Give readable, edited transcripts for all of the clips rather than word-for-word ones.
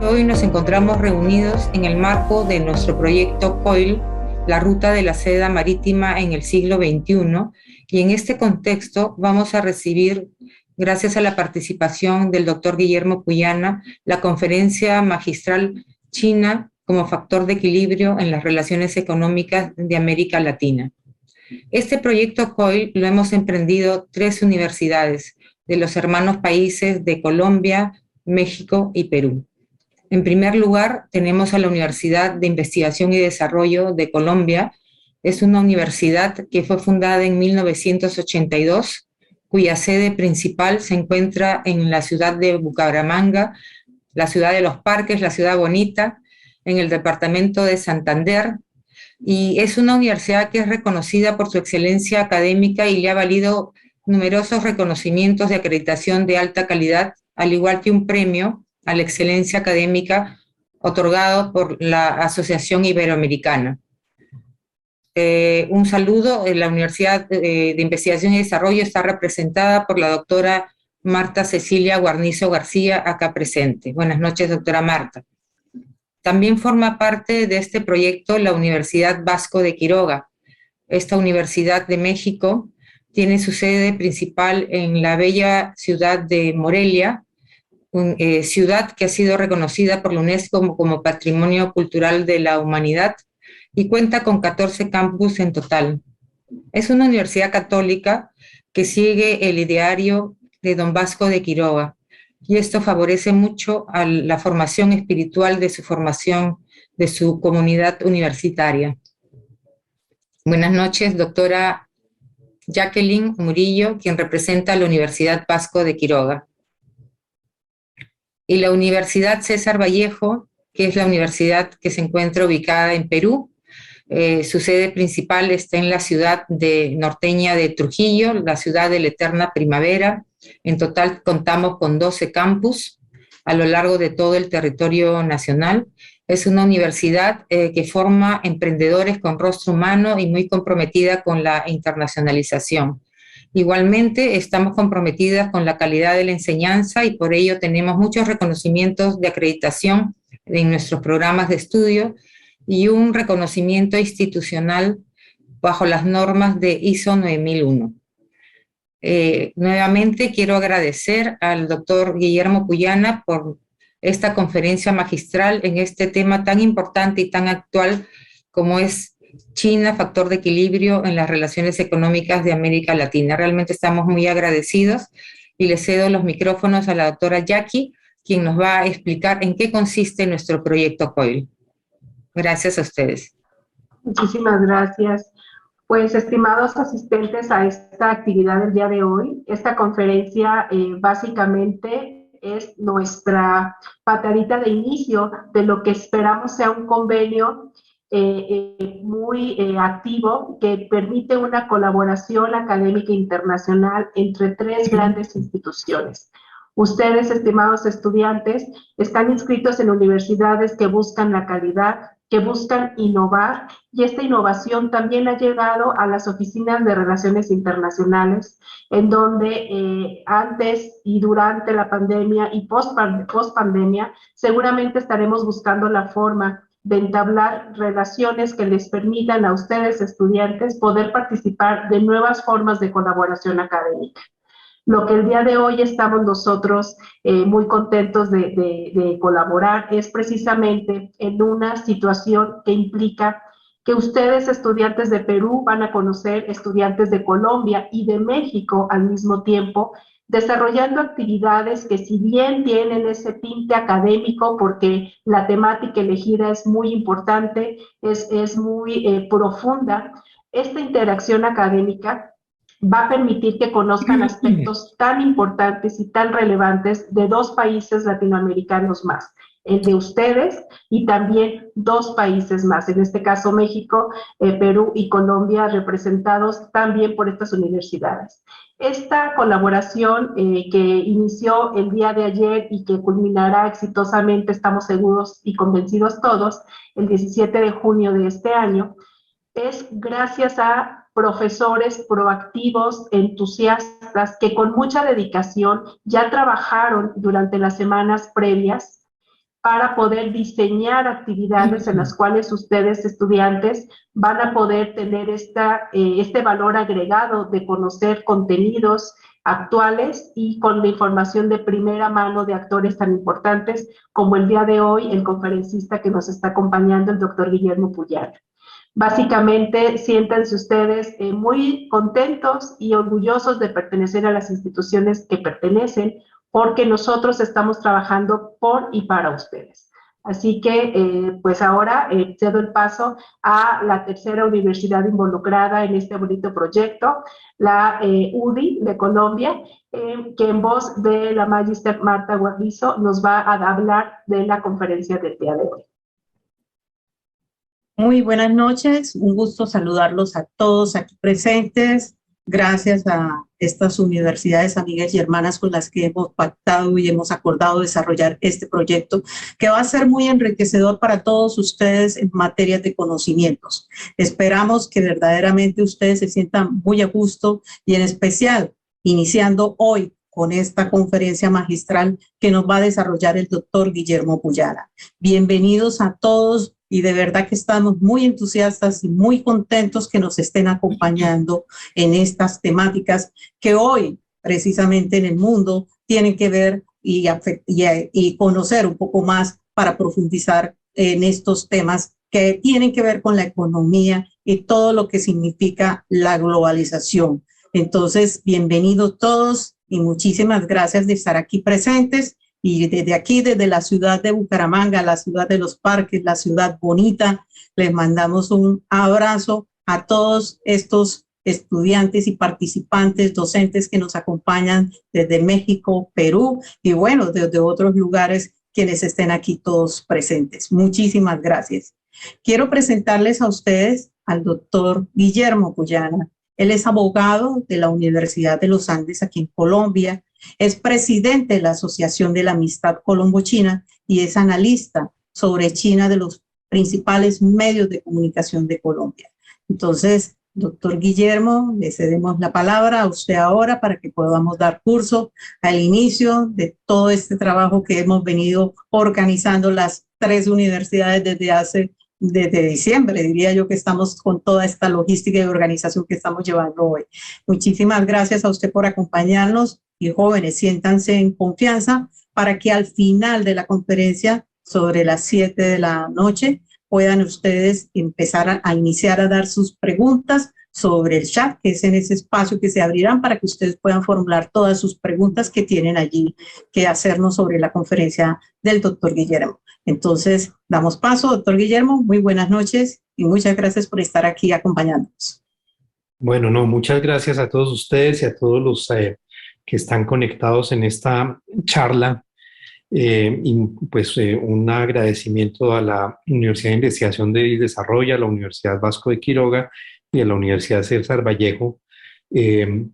Hoy nos encontramos reunidos en el marco de nuestro proyecto COIL, la ruta de la seda marítima en el siglo XXI, y en este contexto vamos a recibir, gracias a la participación del doctor Guillermo Puyana, la conferencia magistral China como factor de equilibrio en las relaciones económicas de América Latina. Este proyecto COIL lo hemos emprendido 3 universidades de los hermanos países de Colombia, México y Perú. En primer lugar, tenemos a la Universidad de Investigación y Desarrollo de Colombia. Es una universidad que fue fundada en 1982, cuya sede principal se encuentra en la ciudad de Bucaramanga, la ciudad de los parques, la ciudad bonita, en el departamento de Santander. Y es una universidad que es reconocida por su excelencia académica y le ha valido numerosos reconocimientos de acreditación de alta calidad, al igual que un premio a la excelencia académica otorgado por la Asociación Iberoamericana. Un saludo. La Universidad de Investigación y Desarrollo está representada por la doctora Marta Cecilia Guarnizo García, acá presente. Buenas noches, doctora Marta. También forma parte de este proyecto la Universidad Vasco de Quiroga. Esta universidad de México tiene su sede principal en la bella ciudad de Morelia, ciudad que ha sido reconocida por la UNESCO como Patrimonio Cultural de la Humanidad y cuenta con 14 campus en total. Es una universidad católica que sigue el ideario de don Vasco de Quiroga, y esto favorece mucho a la formación espiritual de su comunidad universitaria. Buenas noches, doctora Jacqueline Murillo, quien representa a la Universidad Vasco de Quiroga. Y la Universidad César Vallejo, que es la universidad que se encuentra ubicada en Perú. Su sede principal está en la ciudad norteña de Trujillo, la ciudad de la eterna primavera. En total contamos con 12 campus a lo largo de todo el territorio nacional. Es una universidad que forma emprendedores con rostro humano y muy comprometida con la internacionalización. Igualmente, estamos comprometidas con la calidad de la enseñanza y por ello tenemos muchos reconocimientos de acreditación en nuestros programas de estudio y un reconocimiento institucional bajo las normas de ISO 9001. Nuevamente quiero agradecer al doctor Guillermo Puyana por esta conferencia magistral en este tema tan importante y tan actual como es China, factor de equilibrio en las relaciones económicas de América Latina. Realmente estamos muy agradecidos y le cedo los micrófonos a la doctora Jackie, quien nos va a explicar en qué consiste nuestro proyecto COIL. Gracias a ustedes. Muchísimas gracias. Pues, estimados asistentes a esta actividad del día de hoy, esta conferencia básicamente es nuestra patadita de inicio de lo que esperamos sea un convenio muy activo que permite una colaboración académica internacional entre 3 grandes instituciones. Ustedes, estimados estudiantes, están inscritos en universidades que buscan la calidad, que buscan innovar, y esta innovación también ha llegado a las oficinas de relaciones internacionales, en donde antes y durante la pandemia y post-pandemia seguramente estaremos buscando la forma de entablar relaciones que les permitan a ustedes, estudiantes, poder participar de nuevas formas de colaboración académica. Lo que el día de hoy estamos nosotros muy contentos de colaborar es precisamente en una situación que implica que ustedes, estudiantes de Perú, van a conocer estudiantes de Colombia y de México al mismo tiempo, desarrollando actividades que, si bien tienen ese tinte académico, porque la temática elegida es muy importante, es muy profunda, esta interacción académica va a permitir que conozcan aspectos tan importantes y tan relevantes de 2 países latinoamericanos más, el de ustedes y también 2 países más, en este caso México, Perú y Colombia, representados también por estas universidades. Esta colaboración que inició el día de ayer y que culminará exitosamente, estamos seguros y convencidos todos, el 17 de junio de este año, es gracias a profesores proactivos, entusiastas, que con mucha dedicación ya trabajaron durante las semanas previas para poder diseñar actividades en las cuales ustedes, estudiantes, van a poder tener este valor agregado de conocer contenidos actuales y con la información de primera mano de actores tan importantes como el día de hoy el conferencista que nos está acompañando, el doctor Guillermo Puyana. Básicamente, siéntanse ustedes muy contentos y orgullosos de pertenecer a las instituciones que pertenecen, porque nosotros estamos trabajando por y para ustedes. Así que, pues ahora cedo el paso a la tercera universidad involucrada en este bonito proyecto, la UDI de Colombia, que en voz de la Magister Marta Guarnizo nos va a hablar de la conferencia del día de hoy. Muy buenas noches, un gusto saludarlos a todos aquí presentes. Gracias a estas universidades amigas y hermanas con las que hemos pactado y hemos acordado desarrollar este proyecto, que va a ser muy enriquecedor para todos ustedes en materia de conocimientos. Esperamos que verdaderamente ustedes se sientan muy a gusto y en especial iniciando hoy con esta conferencia magistral que nos va a desarrollar el doctor Guillermo Puyana. Bienvenidos a todos. Y de verdad que estamos muy entusiastas y muy contentos que nos estén acompañando en estas temáticas que hoy, precisamente en el mundo, tienen que ver y conocer un poco más para profundizar en estos temas que tienen que ver con la economía y todo lo que significa la globalización. Entonces, bienvenidos todos y muchísimas gracias de estar aquí presentes. Y desde aquí, desde la ciudad de Bucaramanga, la ciudad de los parques, la ciudad bonita, les mandamos un abrazo a todos estos estudiantes y participantes, docentes que nos acompañan desde México, Perú y bueno, desde otros lugares quienes estén aquí todos presentes. Muchísimas gracias. Quiero presentarles a ustedes al doctor Guillermo Puyana. Él es abogado de la Universidad de los Andes aquí en Colombia. Es presidente de la Asociación de la Amistad Colombo-China y es analista sobre China de los principales medios de comunicación de Colombia. Entonces, doctor Guillermo, le cedemos la palabra a usted ahora para que podamos dar curso al inicio de todo este trabajo que hemos venido organizando las 3 universidades desde diciembre, diría yo que estamos con toda esta logística y organización que estamos llevando hoy. Muchísimas gracias a usted por acompañarnos y jóvenes, siéntanse en confianza para que al final de la conferencia sobre las 7 de la noche puedan ustedes empezar a iniciar a dar sus preguntas sobre el chat, que es en ese espacio que se abrirán para que ustedes puedan formular todas sus preguntas que tienen allí que hacernos sobre la conferencia del doctor Guillermo. Entonces, damos paso, doctor Guillermo, muy buenas noches y muchas gracias por estar aquí acompañándonos. Bueno, no, muchas gracias a todos ustedes y a todos los que están conectados en esta charla. Y pues un agradecimiento a la Universidad de Investigación y Desarrollo, a la Universidad Vasco de Quiroga y a la Universidad César Vallejo,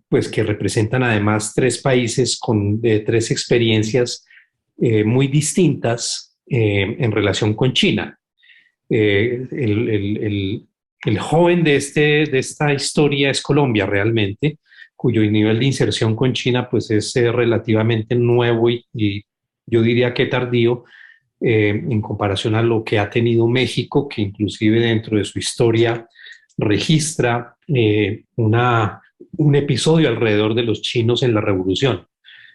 pues que representan además 3 países con 3 experiencias muy distintas en relación con China. El joven de esta historia es Colombia realmente, cuyo nivel de inserción con China pues es relativamente nuevo y yo diría que tardío en comparación a lo que ha tenido México, que inclusive dentro de su historia registra un episodio alrededor de los chinos en la Revolución,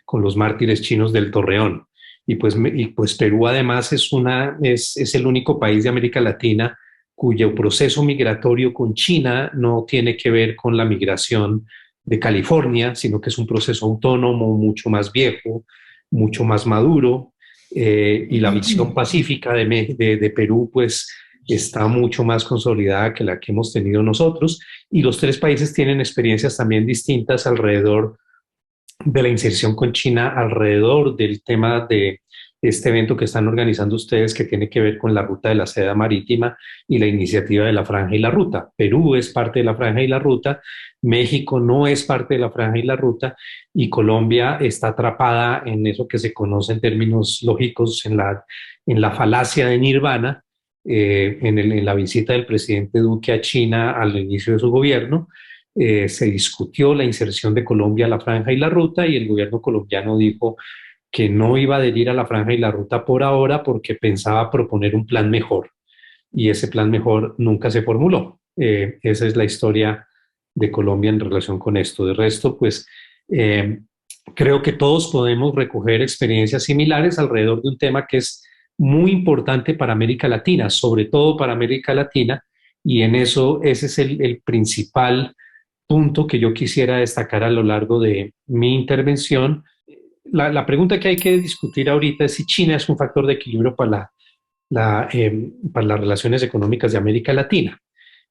con los mártires chinos del Torreón. Y pues Perú además es el único país de América Latina cuyo proceso migratorio con China no tiene que ver con la migración de California, sino que es un proceso autónomo, mucho más viejo, mucho más maduro, y la visión pacífica de Perú pues está mucho más consolidada que la que hemos tenido nosotros, y los 3 países tienen experiencias también distintas alrededor de la inserción con China, alrededor del tema de este evento que están organizando ustedes, que tiene que ver con la ruta de la seda marítima y la iniciativa de la Franja y la Ruta. Perú es parte de la Franja y la Ruta, México no es parte de la Franja y la Ruta, y Colombia está atrapada en eso que se conoce en términos lógicos en la falacia de Nirvana, en la visita del presidente Duque a China al inicio de su gobierno. Se discutió la inserción de Colombia a la Franja y la Ruta y el gobierno colombiano dijo: que no iba a adherir a la Franja y la Ruta por ahora porque pensaba proponer un plan mejor, y ese plan mejor nunca se formuló. Esa es la historia de Colombia en relación con esto. De resto, pues creo que todos podemos recoger experiencias similares alrededor de un tema que es muy importante para América Latina, sobre todo para América Latina, y en eso ese es el principal punto que yo quisiera destacar a lo largo de mi intervención. La pregunta que hay que discutir ahorita es si China es un factor de equilibrio para las relaciones económicas de América Latina.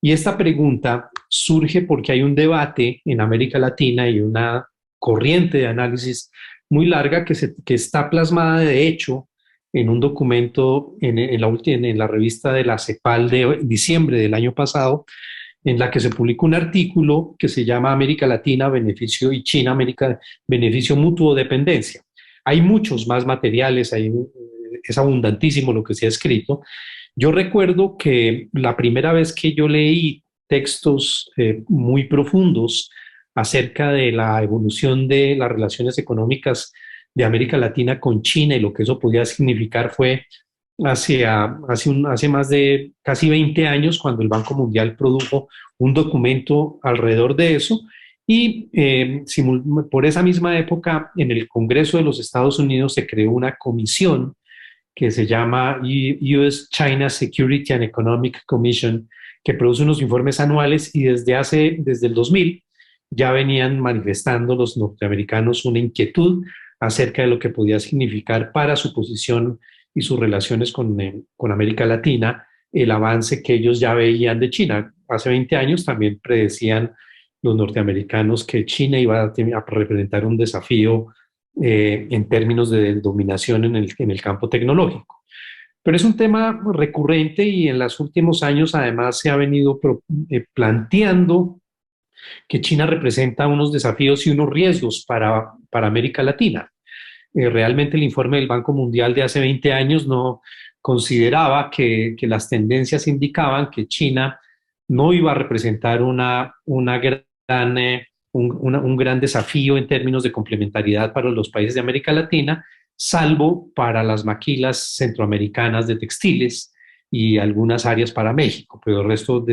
Y esta pregunta surge porque hay un debate en América Latina y una corriente de análisis muy larga que está plasmada de hecho en un documento en la revista de la CEPAL de diciembre del año pasado, en la que se publicó un artículo que se llama América Latina, Beneficio y China, América, Beneficio Mutuo, Dependencia. Hay muchos más materiales, es abundantísimo lo que se ha escrito. Yo recuerdo que la primera vez que yo leí textos muy profundos acerca de la evolución de las relaciones económicas de América Latina con China y lo que eso podía significar fue hace más de casi 20 años, cuando el Banco Mundial produjo un documento alrededor de eso. Y por esa misma época, en el Congreso de los Estados Unidos se creó una comisión que se llama US China Security and Economic Commission, que produce unos informes anuales, y desde el 2000 ya venían manifestando los norteamericanos una inquietud acerca de lo que podía significar para su posición y sus relaciones con América Latina el avance que ellos ya veían de China. Hace 20 años también predecían los norteamericanos que China iba a representar un desafío en términos de dominación en el campo tecnológico. Pero es un tema recurrente y en los últimos años además se ha venido planteando que China representa unos desafíos y unos riesgos para América Latina. Realmente el informe del Banco Mundial de hace 20 años no consideraba que las tendencias indicaban que China no iba a representar un gran desafío en términos de complementariedad para los países de América Latina, salvo para las maquilas centroamericanas de textiles y algunas áreas para México, pero el resto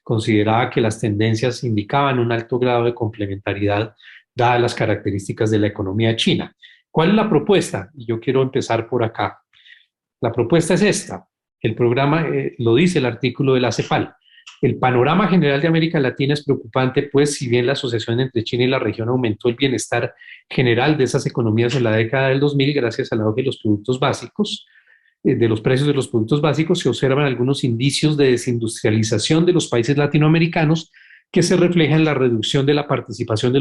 consideraba que las tendencias indicaban un alto grado de complementariedad dadas las características de la economía china. ¿Cuál es la propuesta? Y yo quiero empezar por acá. La propuesta es esta. El programa, lo dice el artículo de la CEPAL. El panorama general de América Latina es preocupante, pues si bien la asociación entre China y la región aumentó el bienestar general de esas economías en la década del 2000 gracias al auge de los productos básicos, de los precios de los productos básicos, se observan algunos indicios de desindustrialización de los países latinoamericanos que se refleja en la reducción de la participación de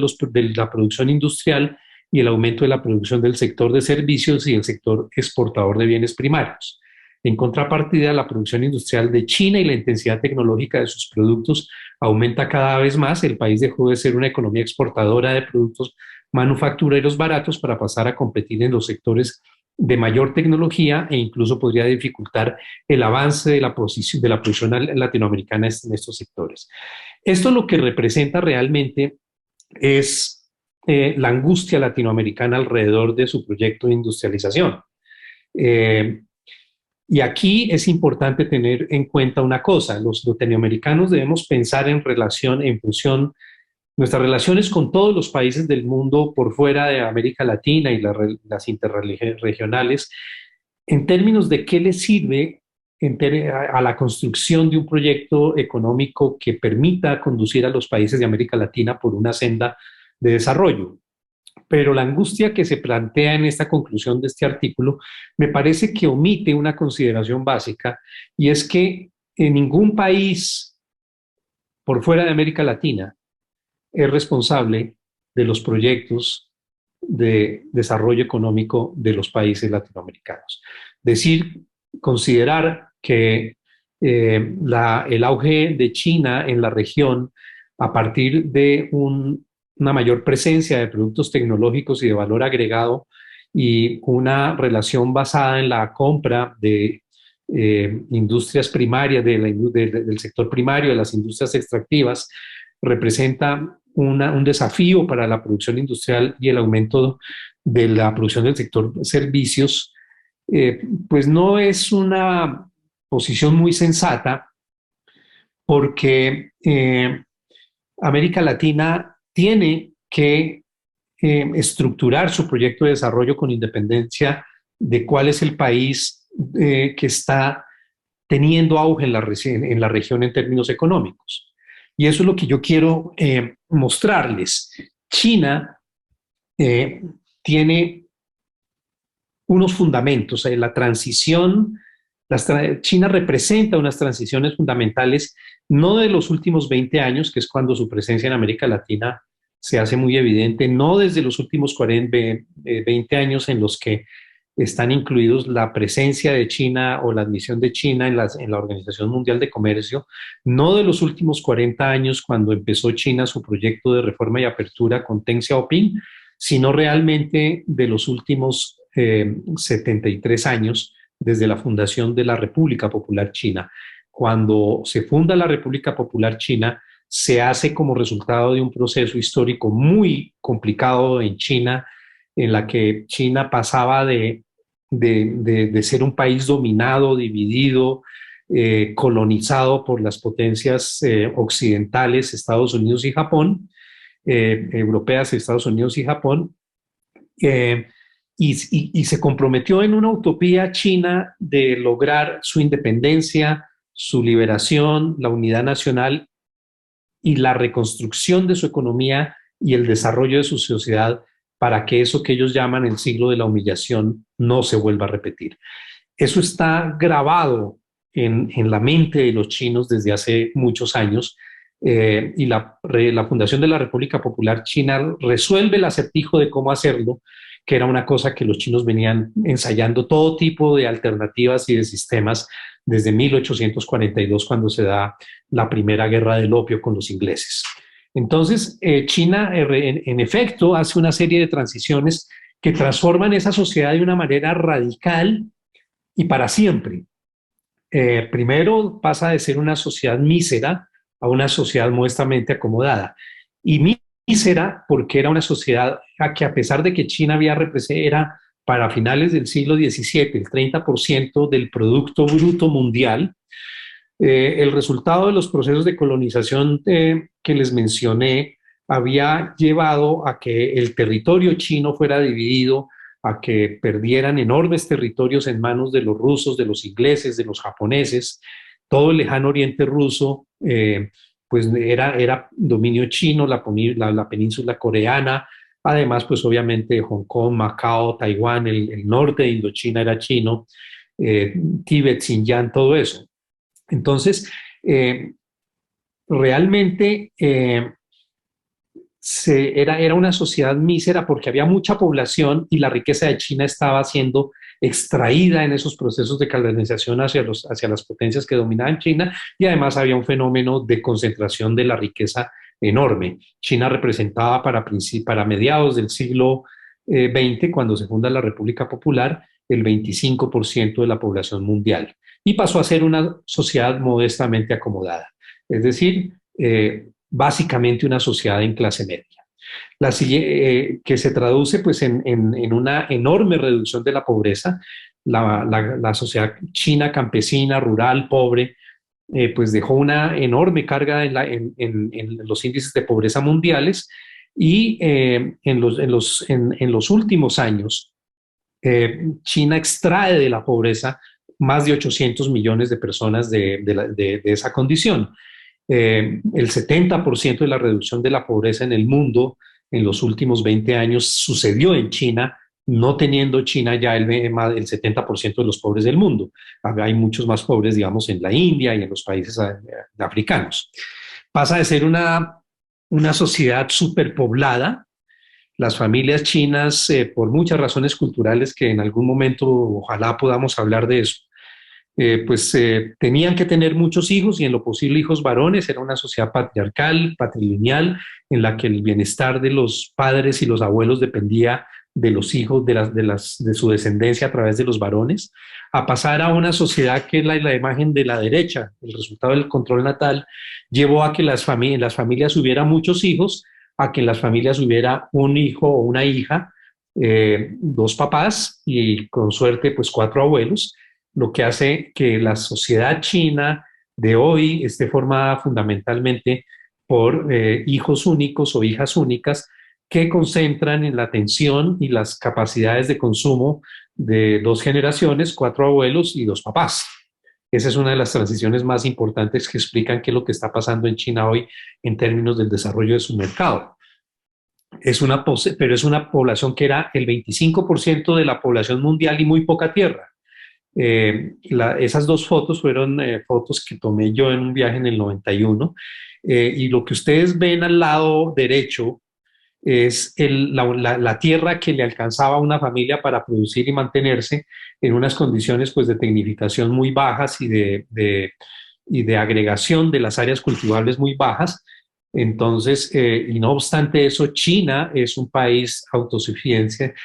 la producción industrial y el aumento de la producción del sector de servicios y el sector exportador de bienes primarios. En contrapartida, la producción industrial de China y la intensidad tecnológica de sus productos aumenta cada vez más. El país dejó de ser una economía exportadora de productos manufactureros baratos para pasar a competir en los sectores de mayor tecnología e incluso podría dificultar el avance de la producción latinoamericana en estos sectores. Esto lo que representa realmente es la angustia latinoamericana alrededor de su proyecto de industrialización. Y aquí es importante tener en cuenta una cosa: los latinoamericanos debemos pensar en función, nuestras relaciones con todos los países del mundo por fuera de América Latina y las interregionales, en términos de qué les sirve a la construcción de un proyecto económico que permita conducir a los países de América Latina por una senda de desarrollo. Pero la angustia que se plantea en esta conclusión de este artículo me parece que omite una consideración básica, y es que en ningún país por fuera de América Latina es responsable de los proyectos de desarrollo económico de los países latinoamericanos. Considerar que el auge de China en la región a partir de una mayor presencia de productos tecnológicos y de valor agregado y una relación basada en la compra de industrias primarias, del sector primario, de las industrias extractivas, representa un desafío para la producción industrial y el aumento de la producción del sector servicios, pues no es una posición muy sensata porque América Latina tiene que estructurar su proyecto de desarrollo con independencia de cuál es el país que está teniendo auge en la región en términos económicos. Y eso es lo que yo quiero mostrarles. China tiene unos fundamentos. La transición, China representa unas transiciones fundamentales, no de los últimos 20 años, que es cuando su presencia en América Latina se hace muy evidente, no desde los últimos 20 años en los que están incluidos la presencia de China o la admisión de China en la Organización Mundial de Comercio, no de los últimos 40 años cuando empezó China su proyecto de reforma y apertura con Deng Xiaoping, sino realmente de los últimos 73 años desde la fundación de la República Popular China. Cuando se funda la República Popular China, se hace como resultado de un proceso histórico muy complicado en China, en la que China pasaba de ser un país dominado, dividido, colonizado por las potencias occidentales, Estados Unidos y Japón, europeas, Estados Unidos y Japón, y se comprometió en una utopía china de lograr su independencia, su liberación, la unidad nacional y la reconstrucción de su economía y el desarrollo de su sociedad para que eso que ellos llaman el siglo de la humillación no se vuelva a repetir. Eso está grabado en la mente de los chinos desde hace muchos años, y la Fundación de la República Popular China resuelve el acertijo de cómo hacerlo, que era una cosa que los chinos venían ensayando todo tipo de alternativas y de sistemas desde 1842, cuando se da la primera guerra del opio con los ingleses. Entonces, China, en efecto, hace una serie de transiciones que transforman esa sociedad de una manera radical y para siempre. Primero pasa de ser una sociedad mísera a una sociedad modestamente acomodada. Y mísera porque era una sociedad que, a pesar de que China era para finales del siglo XVII el 30% del Producto Bruto Mundial, el resultado de los procesos de colonización que les mencioné había llevado a que el territorio chino fuera dividido, a que perdieran enormes territorios en manos de los rusos, de los ingleses, de los japoneses. Todo el lejano oriente ruso pues era dominio chino, la península coreana, además pues obviamente Hong Kong, Macao, Taiwán, el norte de Indochina era chino, Tíbet, Xinjiang, todo eso. Entonces, realmente era una sociedad mísera porque había mucha población y la riqueza de China estaba siendo extraída en esos procesos de colonización hacia las potencias que dominaban China, y además había un fenómeno de concentración de la riqueza enorme. China representaba para mediados del siglo XX, cuando se funda la República Popular, el 25% de la población mundial, y pasó a ser una sociedad modestamente acomodada, es decir, básicamente una sociedad en clase media, que se traduce pues en una enorme reducción de la pobreza. La sociedad china campesina, rural, pobre, pues dejó una enorme carga en los índices de pobreza mundiales, y en los últimos años China extrae de la pobreza más de 800 millones de personas de esa condición. El 70% de la reducción de la pobreza en el mundo en los últimos 20 años sucedió en China, no teniendo China ya el 70% de los pobres del mundo. Hay muchos más pobres, digamos, en la India y en los países africanos. Pasa de ser una sociedad superpoblada. Las familias chinas, por muchas razones culturales que en algún momento ojalá podamos hablar de eso, tenían que tener muchos hijos, y en lo posible hijos varones. Era una sociedad patriarcal, patrilineal, en la que el bienestar de los padres y los abuelos dependía de los hijos, de su descendencia a través de los varones, a pasar a una sociedad que es la imagen de la derecha. El resultado del control natal llevó a que en las familias hubiera muchos hijos, a que en las familias hubiera un hijo o una hija, 2 papás y con suerte pues 4 abuelos, lo que hace que la sociedad china de hoy esté formada fundamentalmente por hijos únicos o hijas únicas que concentran en la atención y las capacidades de consumo de 2 generaciones, 4 abuelos y 2 papás. Esa es una de las transiciones más importantes que explican qué es lo que está pasando en China hoy en términos del desarrollo de su mercado. Pero es una población que era el 25% de la población mundial y muy poca tierra. Esas 2 fotos fueron fotos que tomé yo en un viaje en el 91, y lo que ustedes ven al lado derecho es la tierra que le alcanzaba a una familia para producir y mantenerse en unas condiciones pues, de tecnificación muy bajas y de agregación de las áreas cultivables muy bajas. Entonces, y no obstante eso, China es un país autosuficiente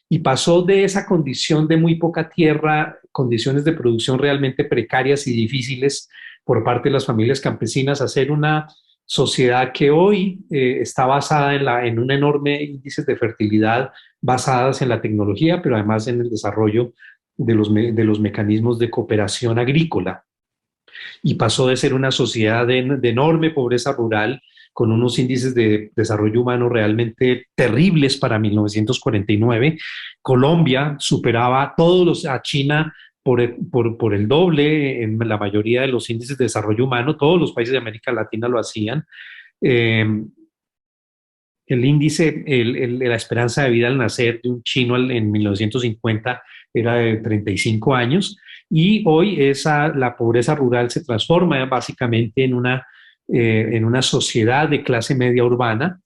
y pasó de esa condición de muy poca tierra, condiciones de producción realmente precarias y difíciles por parte de las familias campesinas, a ser una sociedad que hoy está basada en un enorme índice de fertilidad basadas en la tecnología, pero además en el desarrollo de los mecanismos de cooperación agrícola. Y pasó de ser una sociedad de enorme pobreza rural, con unos índices de desarrollo humano realmente terribles para 1949. Colombia superaba a China por el doble en la mayoría de los índices de desarrollo humano. Todos los países de América Latina lo hacían. El índice, la esperanza de vida al nacer de un chino en 1950 era de 35 años, y hoy la pobreza rural se transforma básicamente en una sociedad de clase media urbana.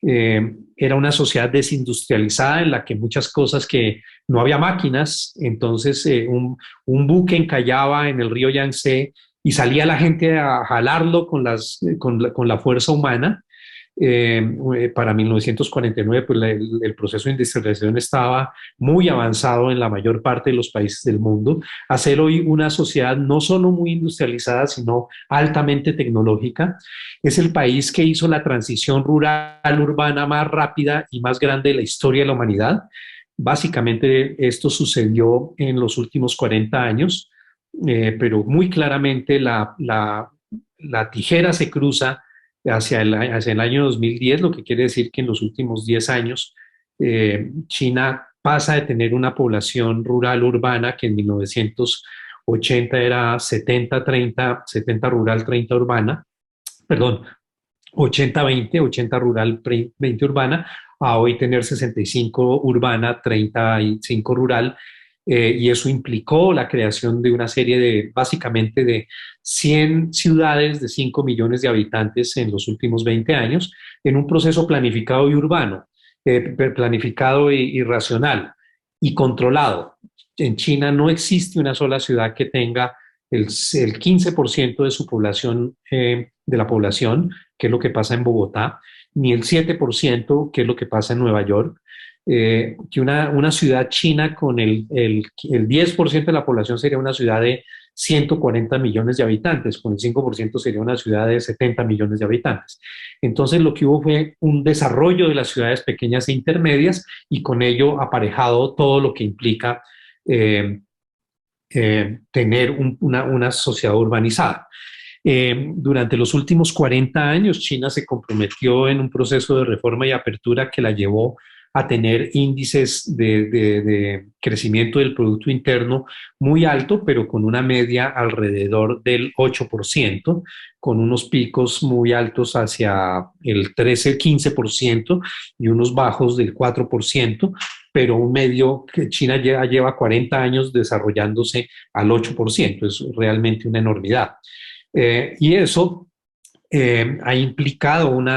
Era una sociedad desindustrializada en la que muchas cosas que no había máquinas, entonces un buque encallaba en el río Yangtze y salía la gente a jalarlo con la fuerza humana. Para 1949 pues el proceso de industrialización estaba muy avanzado en la mayor parte de los países del mundo. Hacer hoy una sociedad no solo muy industrializada, sino altamente tecnológica. Es el país que hizo la transición rural-urbana más rápida y más grande de la historia de la humanidad. Básicamente esto sucedió en los últimos 40 años, pero muy claramente la tijera se cruza hacia el año 2010, lo que quiere decir que en los últimos 10 años China pasa de tener una población rural urbana que en 1980 era 70-30, 70 rural, 30 urbana, perdón, 80-20, 80 rural, 20 urbana, a hoy tener 65 urbana, 35 rural. Y eso implicó la creación de una serie básicamente de 100 ciudades de 5 millones de habitantes en los últimos 20 años, en un proceso planificado y urbano, planificado y racional y controlado. En China no existe una sola ciudad que tenga el 15% de su población, de la población, que es lo que pasa en Bogotá, ni el 7%, que es lo que pasa en Nueva York. Que una ciudad china con el 10% de la población sería una ciudad de 140 millones de habitantes, con el 5% sería una ciudad de 70 millones de habitantes. Entonces lo que hubo fue un desarrollo de las ciudades pequeñas e intermedias, y con ello aparejado todo lo que implica tener una sociedad urbanizada. Durante los últimos 40 años, China se comprometió en un proceso de reforma y apertura que la llevó a tener índices de crecimiento del Producto Interno muy alto, pero con una media alrededor del 8%, con unos picos muy altos hacia el 13-15% y unos bajos del 4%, pero un medio que China lleva 40 años desarrollándose al 8%. Es realmente una enormidad. Y eso ha implicado un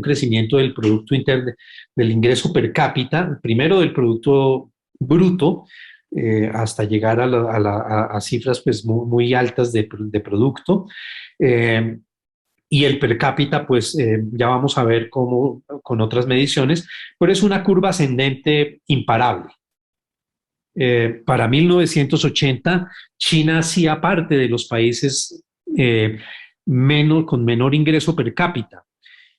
crecimiento del Producto Interno, del ingreso per cápita, primero del Producto Bruto, hasta llegar a cifras pues, muy altas de producto. Y el per cápita, pues ya vamos a ver cómo con otras mediciones, pero es una curva ascendente imparable. Para 1980, China hacía parte de los países con menor ingreso per cápita.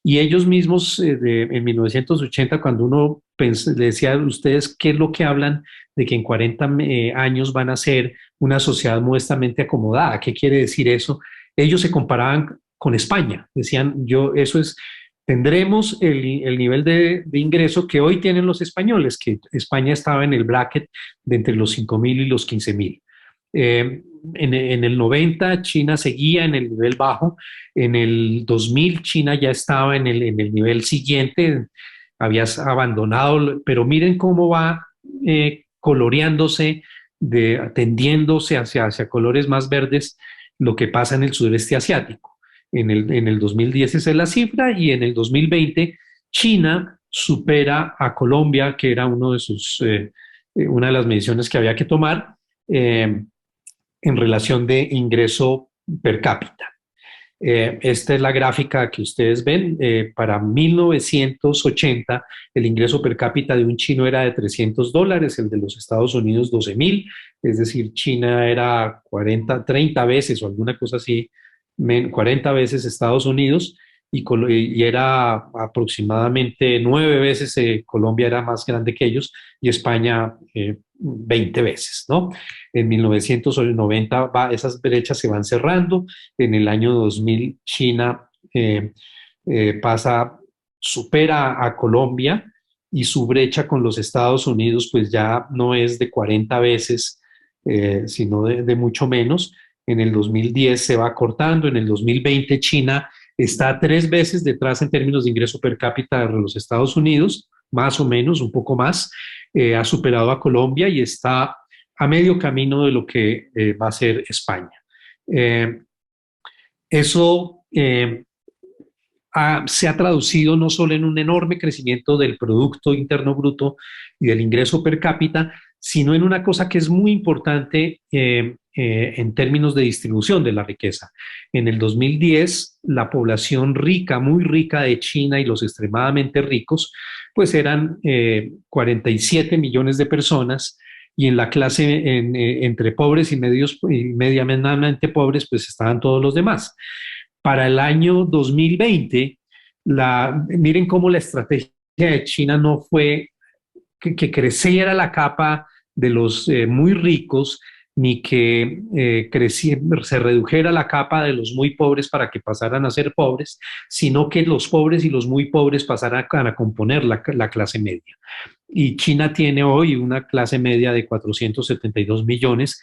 Y ellos mismos, en 1980, cuando uno le decía a ustedes qué es lo que hablan de que en 40 años van a ser una sociedad modestamente acomodada, ¿qué quiere decir eso? Ellos se comparaban con España, decían, tendremos el nivel de ingreso que hoy tienen los españoles, que España estaba en el bracket de entre los 5.000 y los 15.000. En el 90 China seguía en el nivel bajo, en el 2000 China ya estaba en el nivel siguiente, habías abandonado, pero miren cómo va coloreándose, tendiéndose hacia colores más verdes, lo que pasa en el sudeste asiático. En el 2010 esa es la cifra, y en el 2020 China supera a Colombia, que era una de las mediciones que había que tomar, en relación de ingreso per cápita. Esta es la gráfica que ustedes ven. Para 1980, el ingreso per cápita de un chino era de $300, el de los Estados Unidos 12.000, es decir, China era 30 veces o alguna cosa así, 40 veces Estados Unidos, y era aproximadamente 9 veces, Colombia era más grande que ellos, y España 20 veces, ¿no? En 1990 esas brechas se van cerrando. En el año 2000 China supera a Colombia, y su brecha con los Estados Unidos pues ya no es de 40 veces, sino de mucho menos. En el 2010 se va cortando. En el 2020 China está 3 veces detrás en términos de ingreso per cápita de los Estados Unidos, más o menos, un poco más. Ha superado a Colombia y está a medio camino de lo que va a ser España. Eso se ha traducido no solo en un enorme crecimiento del Producto Interno Bruto y del ingreso per cápita, sino en una cosa que es muy importante en términos de distribución de la riqueza. En el 2010, la población rica, muy rica de China, y los extremadamente ricos, pues eran 47 millones de personas, y en la clase entre pobres y medianamente pobres, pues estaban todos los demás. Para el año 2020, miren cómo la estrategia de China no fue que creciera la capa de los muy ricos, ni que se redujera la capa de los muy pobres para que pasaran a ser pobres, sino que los pobres y los muy pobres pasaran a componer la clase media. Y China tiene hoy una clase media de 472 millones,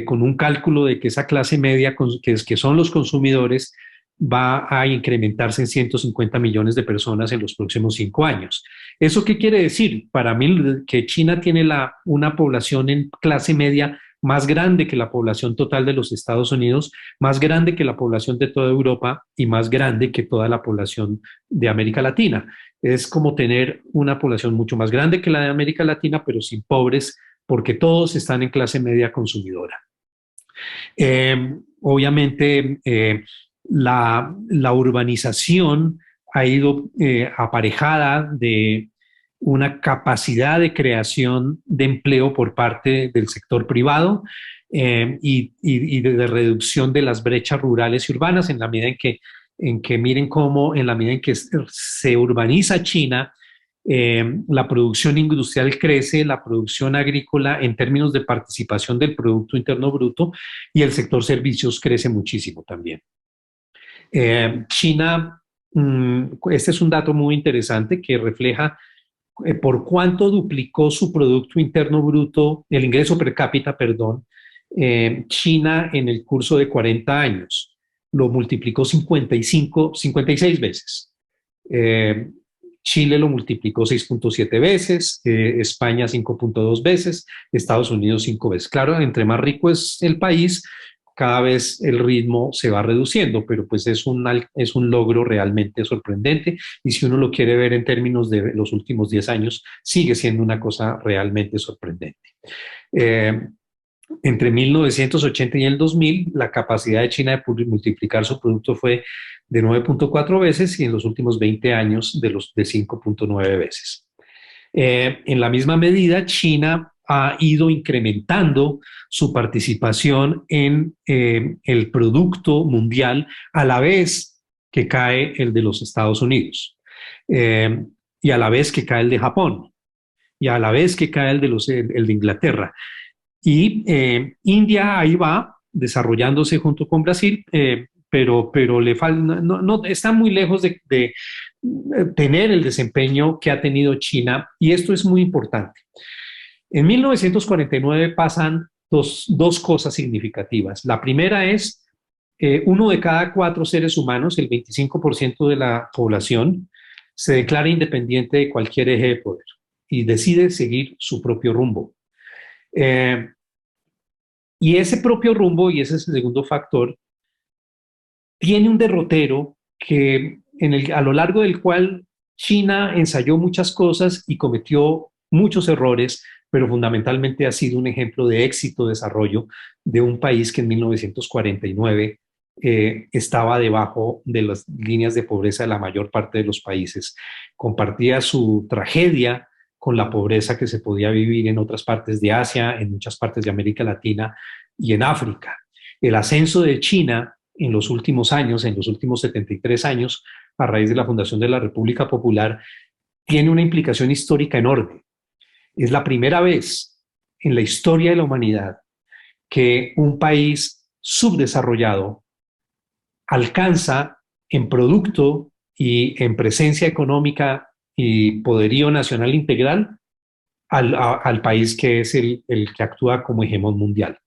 con un cálculo de que esa clase media, que son los consumidores, va a incrementarse en 150 millones de personas en los próximos 5 años. ¿Eso qué quiere decir? Para mí, que China tiene una población en clase media más grande que la población total de los Estados Unidos, más grande que la población de toda Europa, y más grande que toda la población de América Latina. Es como tener una población mucho más grande que la de América Latina, pero sin pobres, porque todos están en clase media consumidora. Obviamente, la urbanización ha ido aparejada de una capacidad de creación de empleo por parte del sector privado, y de reducción de las brechas rurales y urbanas, en la medida en que miren cómo, en la medida en que se urbaniza China, la producción industrial crece, la producción agrícola en términos de participación del Producto Interno Bruto, y el sector servicios crece muchísimo también. China, este es un dato muy interesante que refleja por cuánto duplicó su Producto Interno Bruto, el ingreso per cápita, perdón, China en el curso de 40 años. Lo multiplicó 56 veces. Chile lo multiplicó 6.7 veces, España 5.2 veces, Estados Unidos 5 veces. Claro, entre más rico es el país, cada vez el ritmo se va reduciendo, pero pues es un logro realmente sorprendente, y si uno lo quiere ver en términos de los últimos 10 años, sigue siendo una cosa realmente sorprendente. Entre 1980 y el 2000, la capacidad de China de multiplicar su producto fue de 9.4 veces, y en los últimos 20 años de 5.9 veces. En la misma medida, China ha ido incrementando su participación en el producto mundial, a la vez que cae el de los Estados Unidos, y a la vez que cae el de Japón, y a la vez que cae el de Inglaterra. Y India ahí va desarrollándose junto con Brasil, pero le falta, no, está muy lejos de tener el desempeño que ha tenido China, y esto es muy importante. En 1949 pasan dos cosas significativas. La primera es, uno de cada 4 seres humanos, el 25% de la población, se declara independiente de cualquier eje de poder y decide seguir su propio rumbo. Y ese propio rumbo, y ese es el segundo factor, tiene un derrotero a lo largo del cual China ensayó muchas cosas y cometió muchos errores, pero fundamentalmente ha sido un ejemplo de éxito, desarrollo de un país que en 1949 estaba debajo de las líneas de pobreza de la mayor parte de los países. Compartía su tragedia con la pobreza que se podía vivir en otras partes de Asia, en muchas partes de América Latina y en África. El ascenso de China en los últimos años, en los últimos 73 años, a raíz de la fundación de la República Popular, tiene una implicación histórica enorme. Es la primera vez en la historia de la humanidad que un país subdesarrollado alcanza en producto y en presencia económica y poderío nacional integral al país que es el que actúa como hegemón mundial.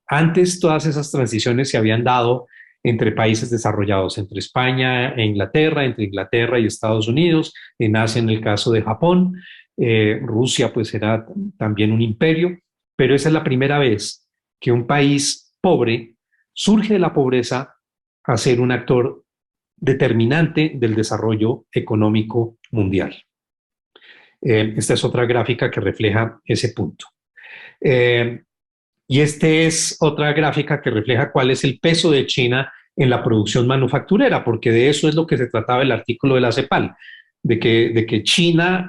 Antes todas esas transiciones se habían dado entre países desarrollados, entre España e Inglaterra, entre Inglaterra y Estados Unidos, en Asia en el caso de Japón, Rusia pues era también un imperio, pero esa es la primera vez que un país pobre surge de la pobreza a ser un actor determinante del desarrollo económico mundial. Esta es otra gráfica que refleja ese punto. Y esta es otra gráfica que refleja cuál es el peso de China en la producción manufacturera, porque de eso es lo que se trataba el artículo de la CEPAL, de que China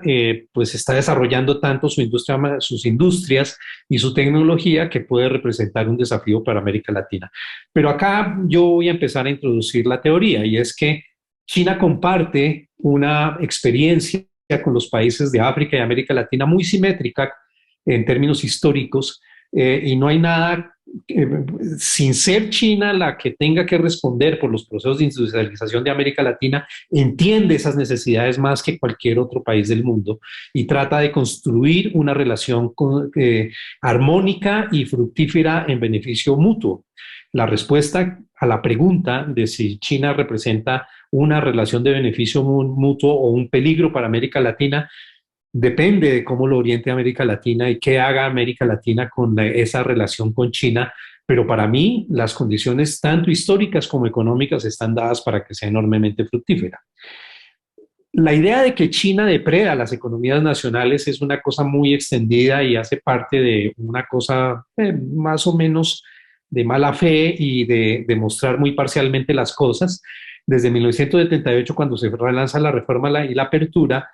pues está desarrollando tanto sus industrias y su tecnología que puede representar un desafío para América Latina. Pero acá yo voy a empezar a introducir la teoría, y es que China comparte una experiencia con los países de África y América Latina muy simétrica en términos históricos, y no hay nada, sin ser China la que tenga que responder por los procesos de industrialización de América Latina, entiende esas necesidades más que cualquier otro país del mundo y trata de construir una relación armónica y fructífera en beneficio mutuo. La respuesta a la pregunta de si China representa una relación de beneficio mutuo o un peligro para América Latina depende de cómo lo oriente América Latina y qué haga América Latina con esa relación con China, pero para mí las condiciones tanto históricas como económicas están dadas para que sea enormemente fructífera. La idea de que China depreda las economías nacionales es una cosa muy extendida y hace parte de una cosa más o menos de mala fe y de mostrar muy parcialmente las cosas. Desde 1978, cuando se relanza la reforma y la apertura,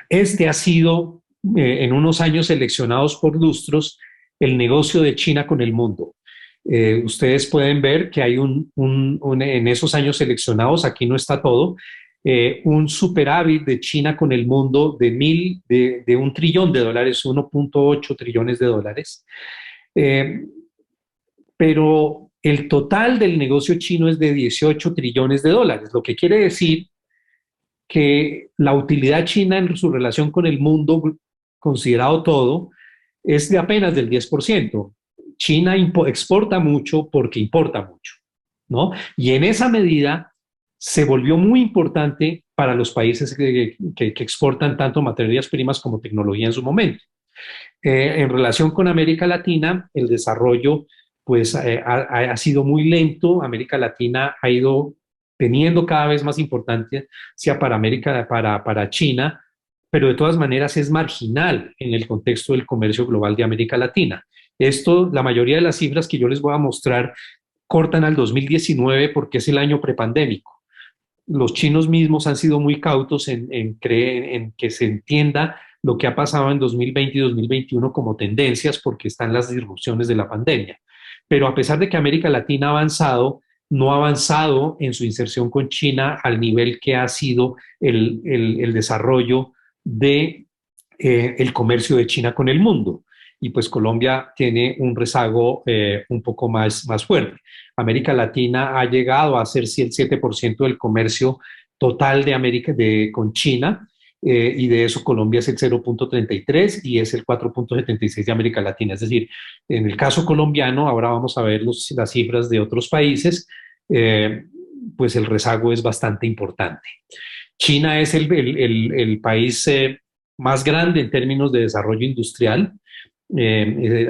este ha sido, en unos años seleccionados por lustros, el negocio de China con el mundo. Ustedes pueden ver que hay en esos años seleccionados, aquí no está todo, un superávit de China con el mundo de $1 trillón, 1.8 trillones de dólares. Pero el total del negocio chino es de 18 trillones de dólares, lo que quiere decir que la utilidad china en su relación con el mundo, considerado todo, es de apenas del 10%. China exporta mucho porque importa mucho, ¿no? Y en esa medida se volvió muy importante para los países que exportan tanto materias primas como tecnología en su momento. En relación con América Latina, el desarrollo pues ha sido muy lento. América Latina ha ido teniendo cada vez más importancia para China, pero de todas maneras es marginal en el contexto del comercio global de América Latina. Esto, la mayoría de las cifras que yo les voy a mostrar cortan al 2019 porque es el año prepandémico. Los chinos mismos han sido muy cautos en que se entienda lo que ha pasado en 2020 y 2021 como tendencias porque están las disrupciones de la pandemia. Pero a pesar de que América Latina ha avanzado, no ha avanzado en su inserción con China al nivel que ha sido el desarrollo de el comercio de China con el mundo. Y pues Colombia tiene un rezago un poco más fuerte. América Latina ha llegado a ser el 7% del comercio total de América con China, y de eso Colombia es el 0.33 y es el 4.76 de América Latina. Es decir, en el caso colombiano, ahora vamos a ver las cifras de otros países, pues el rezago es bastante importante. China es el país más grande en términos de desarrollo industrial.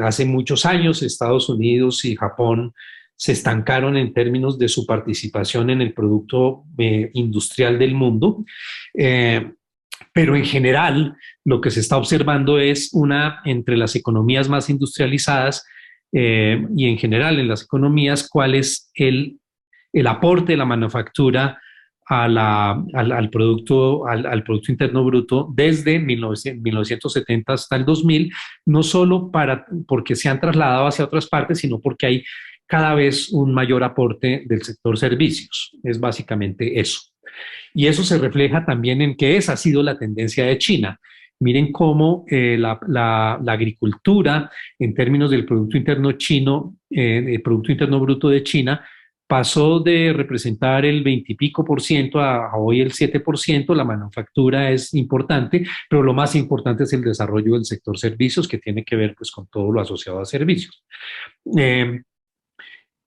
Hace muchos años Estados Unidos y Japón se estancaron en términos de su participación en el producto industrial del mundo, pero en general lo que se está observando es entre las economías más industrializadas y en general en las economías, cuál es el aporte de la manufactura al Producto Interno Bruto desde 1970 hasta el 2000, no solo porque se han trasladado hacia otras partes, sino porque hay cada vez un mayor aporte del sector servicios. Es básicamente eso. Y eso se refleja también en que esa ha sido la tendencia de China. Miren cómo la agricultura, en términos del Producto Interno chino, el Producto Interno Bruto de China, pasó de representar el 20 y pico por ciento a hoy el 7%. La manufactura es importante, pero lo más importante es el desarrollo del sector servicios, que tiene que ver pues con todo lo asociado a servicios.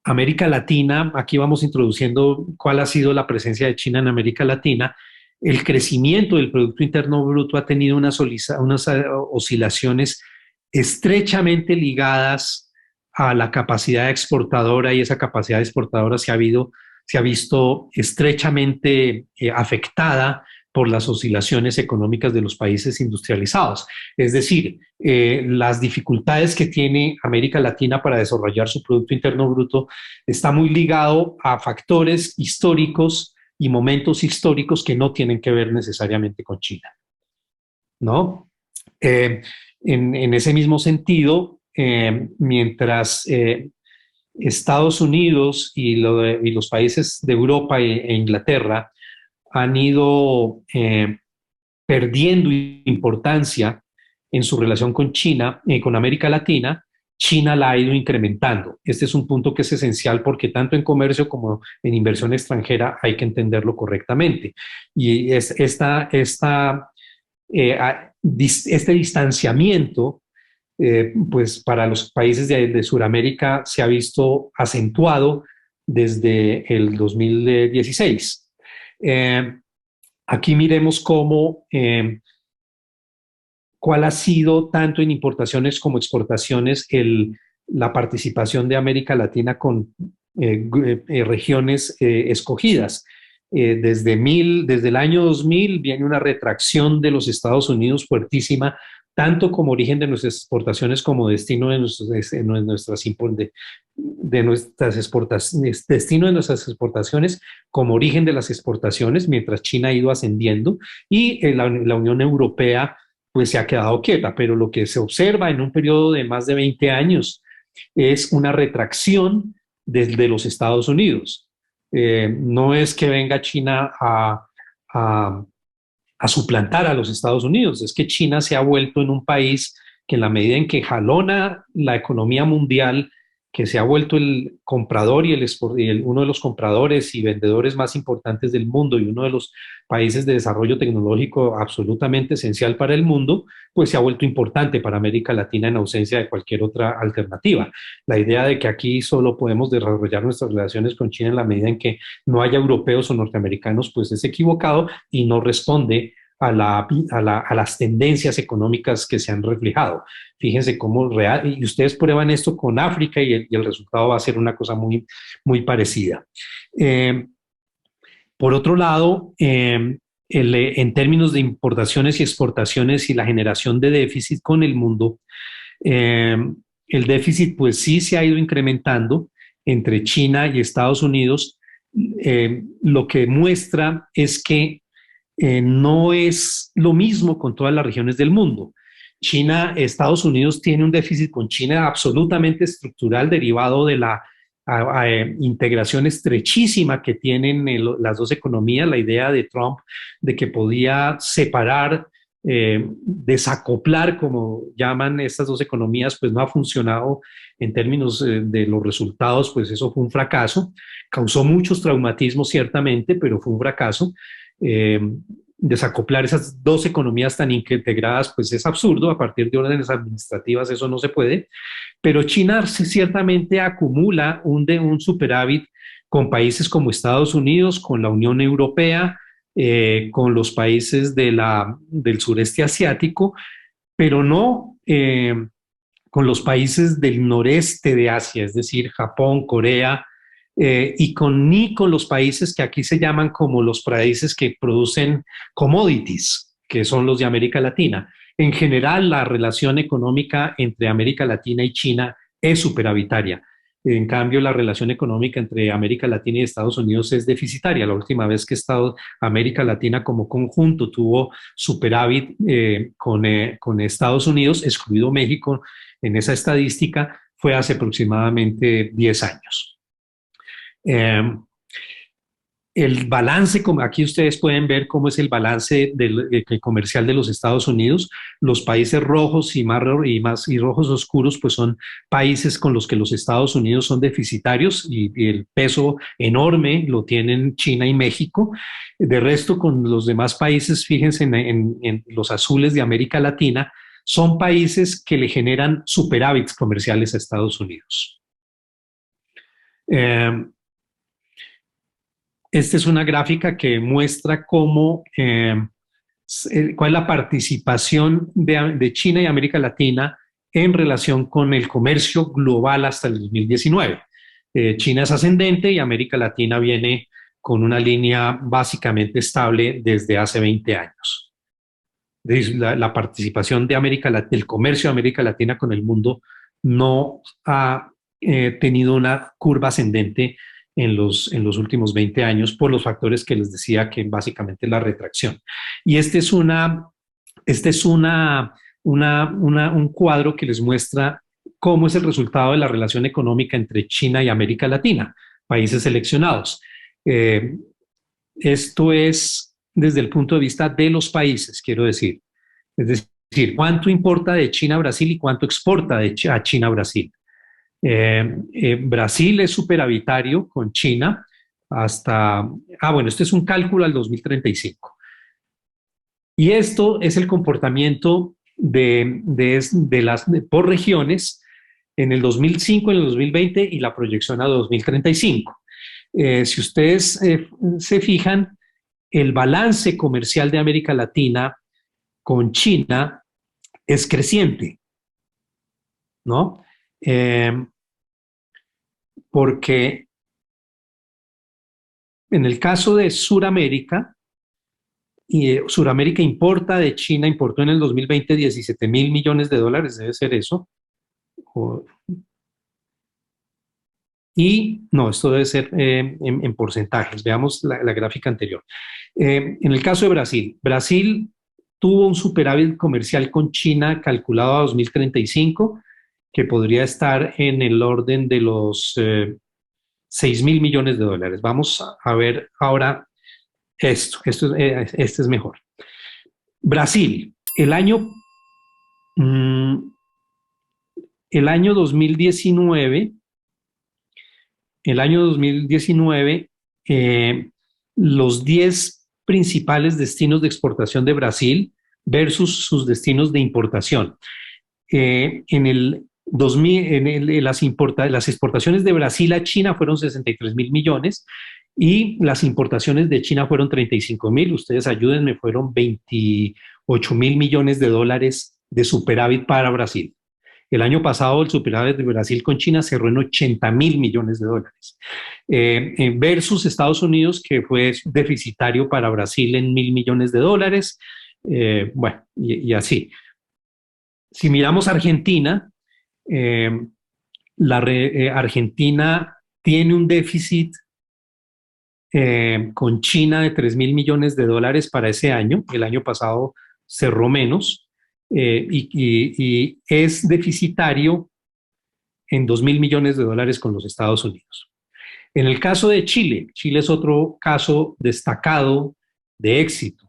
América Latina, aquí vamos introduciendo cuál ha sido la presencia de China en América Latina. El crecimiento del Producto Interno Bruto ha tenido unas oscilaciones estrechamente ligadas a la capacidad exportadora, y esa capacidad exportadora se ha visto estrechamente afectada por las oscilaciones económicas de los países industrializados. Es decir, las dificultades que tiene América Latina para desarrollar su Producto Interno Bruto está muy ligado a factores históricos y momentos históricos que no tienen que ver necesariamente con China, ¿no? En ese mismo sentido, mientras Estados Unidos y los países de Europa e Inglaterra han ido perdiendo importancia en su relación con China, con América Latina, China la ha ido incrementando. Este es un punto que es esencial porque tanto en comercio como en inversión extranjera hay que entenderlo correctamente. Y este distanciamiento, pues para los países de Sudamérica se ha visto acentuado desde el 2016. Aquí miremos cuál ha sido tanto en importaciones como exportaciones la participación de América Latina con regiones escogidas. Desde el año 2000 viene una retracción de los Estados Unidos fuertísima, tanto como origen de nuestras exportaciones como destino de nuestras exportaciones, como origen de las exportaciones, mientras China ha ido ascendiendo, y la Unión Europea pues se ha quedado quieta. Pero lo que se observa en un periodo de más de 20 años es una retracción desde los Estados Unidos. No es que venga China a suplantar a los Estados Unidos, es que China se ha vuelto en un país que, en la medida en que jalona la economía mundial, que se ha vuelto el comprador y uno de los compradores y vendedores más importantes del mundo, y uno de los países de desarrollo tecnológico absolutamente esencial para el mundo, pues se ha vuelto importante para América Latina en ausencia de cualquier otra alternativa. La idea de que aquí solo podemos desarrollar nuestras relaciones con China en la medida en que no haya europeos o norteamericanos, pues es equivocado y no responde a las tendencias económicas que se han reflejado. Fíjense cómo y ustedes prueban esto con África y el resultado va a ser una cosa muy, muy parecida. Por otro lado, en términos de importaciones y exportaciones y la generación de déficit con el mundo, el déficit pues sí se ha ido incrementando entre China y Estados Unidos. Lo que muestra es que no es lo mismo con todas las regiones del mundo. Estados Unidos tiene un déficit con China absolutamente estructural, derivado de la integración estrechísima que tienen las dos economías, la idea de Trump de que podía separar, desacoplar, como llaman estas dos economías, pues no ha funcionado en términos de los resultados, pues eso fue un fracaso. Causó muchos traumatismos ciertamente, pero fue un fracaso. Desacoplar esas dos economías tan integradas, pues es absurdo. A partir de órdenes administrativas eso no se puede. Pero China ciertamente acumula un superávit con países como Estados Unidos, con la Unión Europea, con los países del sureste asiático, pero no con los países del noreste de Asia, es decir, Japón, Corea, ni con los países que aquí se llaman como los países que producen commodities, que son los de América Latina. En general, la relación económica entre América Latina y China es superavitaria. En cambio, la relación económica entre América Latina y Estados Unidos es deficitaria. La última vez que América Latina como conjunto tuvo superávit con Estados Unidos, excluido México en esa estadística, fue hace aproximadamente 10 años. El balance, como aquí ustedes pueden ver cómo es el balance comercial de los Estados Unidos. Los países rojos y rojos oscuros, pues son países con los que los Estados Unidos son deficitarios y el peso enorme lo tienen China y México. De resto, con los demás países, fíjense en los azules de América Latina, son países que le generan superávits comerciales a Estados Unidos. Esta es una gráfica que muestra cuál es la participación de China y América Latina en relación con el comercio global hasta el 2019. China es ascendente y América Latina viene con una línea básicamente estable desde hace 20 años. La participación del comercio de América Latina con el mundo no ha tenido una curva ascendente en los últimos 20 años por los factores que les decía, que básicamente es la retracción. Y este es un cuadro que les muestra cómo es el resultado de la relación económica entre China y América Latina, países seleccionados. Esto es desde el punto de vista de los países, quiero decir. Es decir, cuánto importa de China a Brasil y cuánto exporta a China a Brasil. Brasil es superavitario con China hasta, este es un cálculo al 2035. Y esto es el comportamiento por regiones en el 2005, en el 2020 y la proyección a 2035. Si ustedes se fijan, el balance comercial de América Latina con China es creciente, ¿no? Porque en el caso de Suramérica, Suramérica importa de China, importó en el 2020 $17,000 millones, debe ser eso. Y no, esto debe ser en porcentajes. Veamos la gráfica anterior. En el caso de Brasil, Brasil tuvo un superávit comercial con China calculado a 2035, que podría estar en el orden de los $6,000 millones. Vamos a ver ahora este es mejor. Brasil, el año 2019, los 10 principales destinos de exportación de Brasil versus sus destinos de importación. En el 2000, las exportaciones de Brasil a China fueron 63,000 millones y las importaciones de China fueron 35,000. Ustedes ayúdenme, fueron 28,000 millones de dólares de superávit para Brasil. El año pasado el superávit de Brasil con China cerró en 80,000 millones de dólares. Versus Estados Unidos, que fue deficitario para Brasil en 1,000 millones de dólares. Y así. Si miramos Argentina, Argentina tiene un déficit con China de 3,000 millones de dólares para ese año. El año pasado cerró menos y es deficitario en 2.000 millones de dólares con los Estados Unidos. En el caso de Chile, Chile es otro caso destacado de éxito.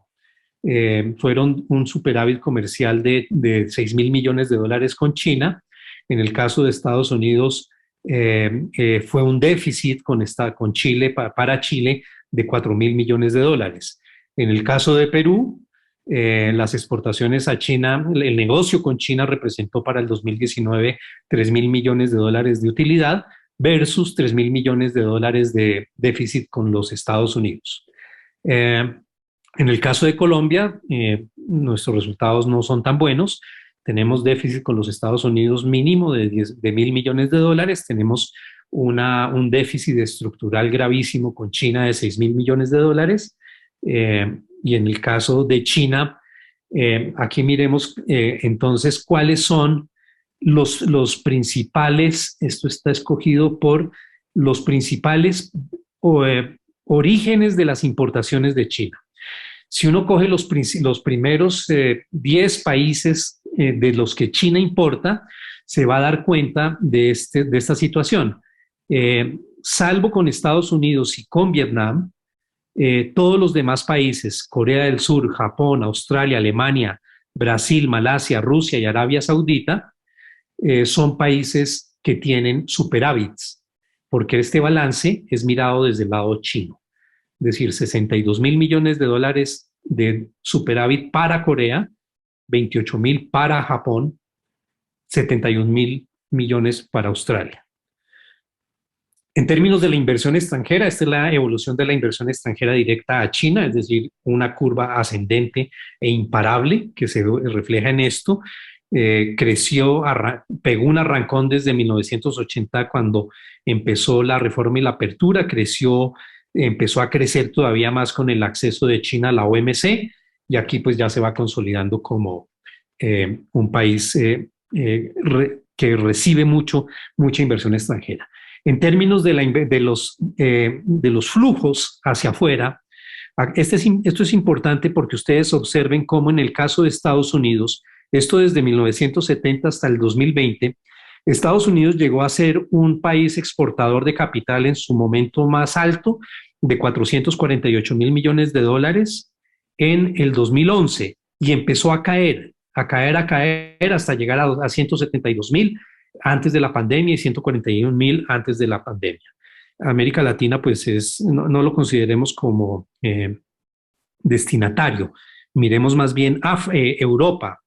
Fueron un superávit comercial de 6.000 millones de dólares con China. En el caso de Estados Unidos, fue un déficit con Chile, para Chile, de 4.000 millones de dólares. En el caso de Perú, las exportaciones a China, el negocio con China representó para el 2019 3.000 millones de dólares de utilidad versus 3.000 millones de dólares de déficit con los Estados Unidos. En el caso de Colombia, nuestros resultados no son tan buenos. Tenemos déficit con los Estados Unidos mínimo de 1.000 millones de dólares. Tenemos un déficit estructural gravísimo con China de 6.000 millones de dólares. Y en el caso de China, aquí miremos entonces cuáles son los principales, esto está escogido por los principales orígenes de las importaciones de China. Si uno coge los primeros 10 países de los que China importa, se va a dar cuenta de esta situación. Salvo con Estados Unidos y con Vietnam, todos los demás países, Corea del Sur, Japón, Australia, Alemania, Brasil, Malasia, Rusia y Arabia Saudita, son países que tienen superávits, porque este balance es mirado desde el lado chino. Es decir, 62.000 millones de dólares de superávit para Corea, 28.000 para Japón, 71.000 millones para Australia. En términos de la inversión extranjera, esta es la evolución de la inversión extranjera directa a China, es decir, una curva ascendente e imparable que se refleja en esto. Creció, pegó un arrancón desde 1980 cuando empezó la reforma y la apertura, empezó a crecer todavía más con el acceso de China a la OMC y aquí pues ya se va consolidando como un país que recibe mucha inversión extranjera. En términos de los flujos hacia afuera, esto es importante porque ustedes observen cómo en el caso de Estados Unidos, esto desde 1970 hasta el 2020, Estados Unidos llegó a ser un país exportador de capital en su momento más alto, de 448.000 millones de dólares en el 2011 y empezó a caer hasta llegar a 172.000 antes de la pandemia y 141.000 antes de la pandemia. América Latina pues no lo consideremos como destinatario. Miremos más bien a Europa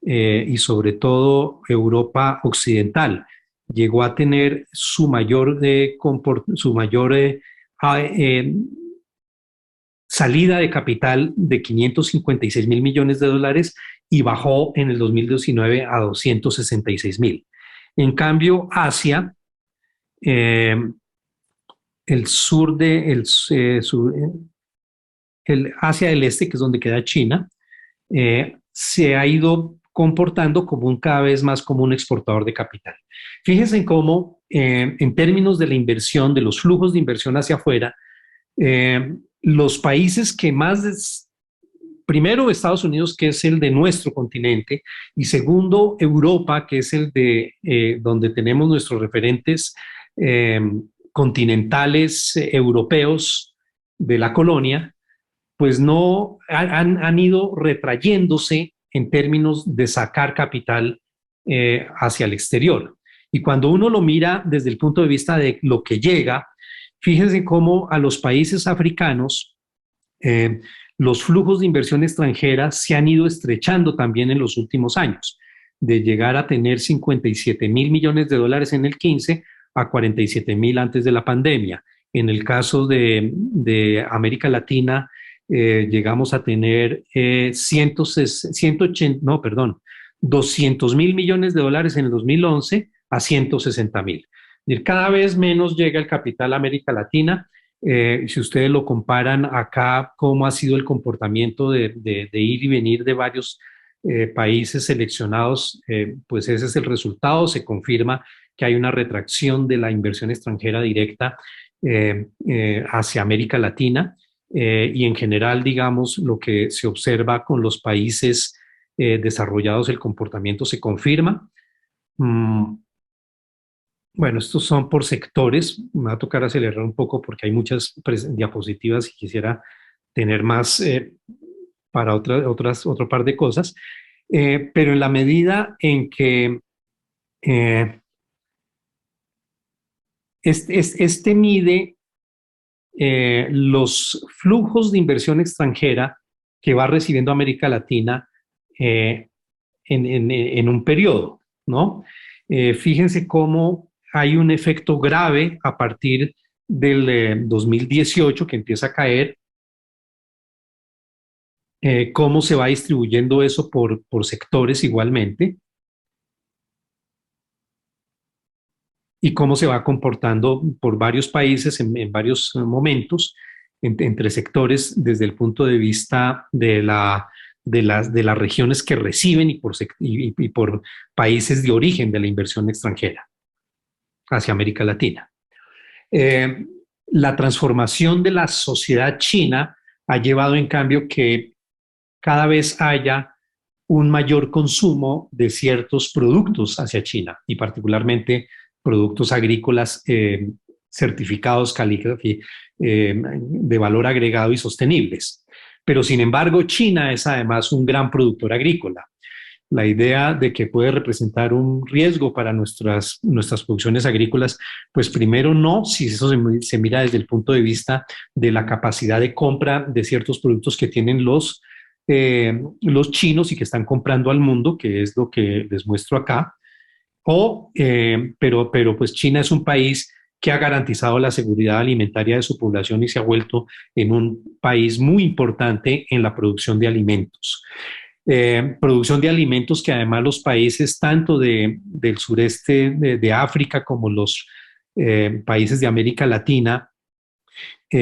y sobre todo Europa occidental. Llegó a tener su mayor salida de capital de 556.000 millones de dólares y bajó en el 2019 a 266.000. En cambio, Asia, el Asia del Este, que es donde queda China, se ha ido comportando cada vez más como un exportador de capital. Fíjense en cómo, en términos de la inversión, de los flujos de inversión hacia afuera, los países que más, primero Estados Unidos, que es el de nuestro continente, y segundo Europa, que es el de donde tenemos nuestros referentes continentales europeos de la colonia, pues no han ido retrayéndose en términos de sacar capital hacia el exterior. Y cuando uno lo mira desde el punto de vista de lo que llega, fíjense cómo a los países africanos los flujos de inversión extranjera se han ido estrechando también en los últimos años, de llegar a tener 57.000 millones de dólares en el 15 a 47.000 antes de la pandemia. En el caso de América Latina, llegamos a tener 200.000 millones de dólares en el 2011 a 160.000. Cada vez menos llega el capital a América Latina. Si ustedes lo comparan acá, cómo ha sido el comportamiento de ir y venir de varios países seleccionados, pues ese es el resultado. Se confirma que hay una retracción de la inversión extranjera directa hacia América Latina. Y en general, digamos, lo que se observa con los países desarrollados, el comportamiento se confirma. Bueno, estos son por sectores. Me va a tocar acelerar un poco porque hay muchas diapositivas y quisiera tener más para otro par de cosas. Pero en la medida en que este mide los flujos de inversión extranjera que va recibiendo América Latina en un periodo, ¿no? Fíjense cómo hay un efecto grave a partir del 2018 que empieza a caer, cómo se va distribuyendo eso por sectores igualmente y cómo se va comportando por varios países en varios momentos entre sectores desde el punto de vista de las regiones que reciben y por países de origen de la inversión extranjera hacia América Latina. La transformación de la sociedad china ha llevado en cambio que cada vez haya un mayor consumo de ciertos productos hacia China y particularmente productos agrícolas certificados de valor agregado y sostenibles. Pero sin embargo, China es además un gran productor agrícola. La idea de que puede representar un riesgo para nuestras producciones agrícolas, pues primero no, si eso se mira desde el punto de vista de la capacidad de compra de ciertos productos que tienen los chinos y que están comprando al mundo, que es lo que les muestro acá. Pero pues China es un país que ha garantizado la seguridad alimentaria de su población y se ha vuelto en un país muy importante en la producción de alimentos. Producción de alimentos que además los países tanto del sureste de África como los países de América Latina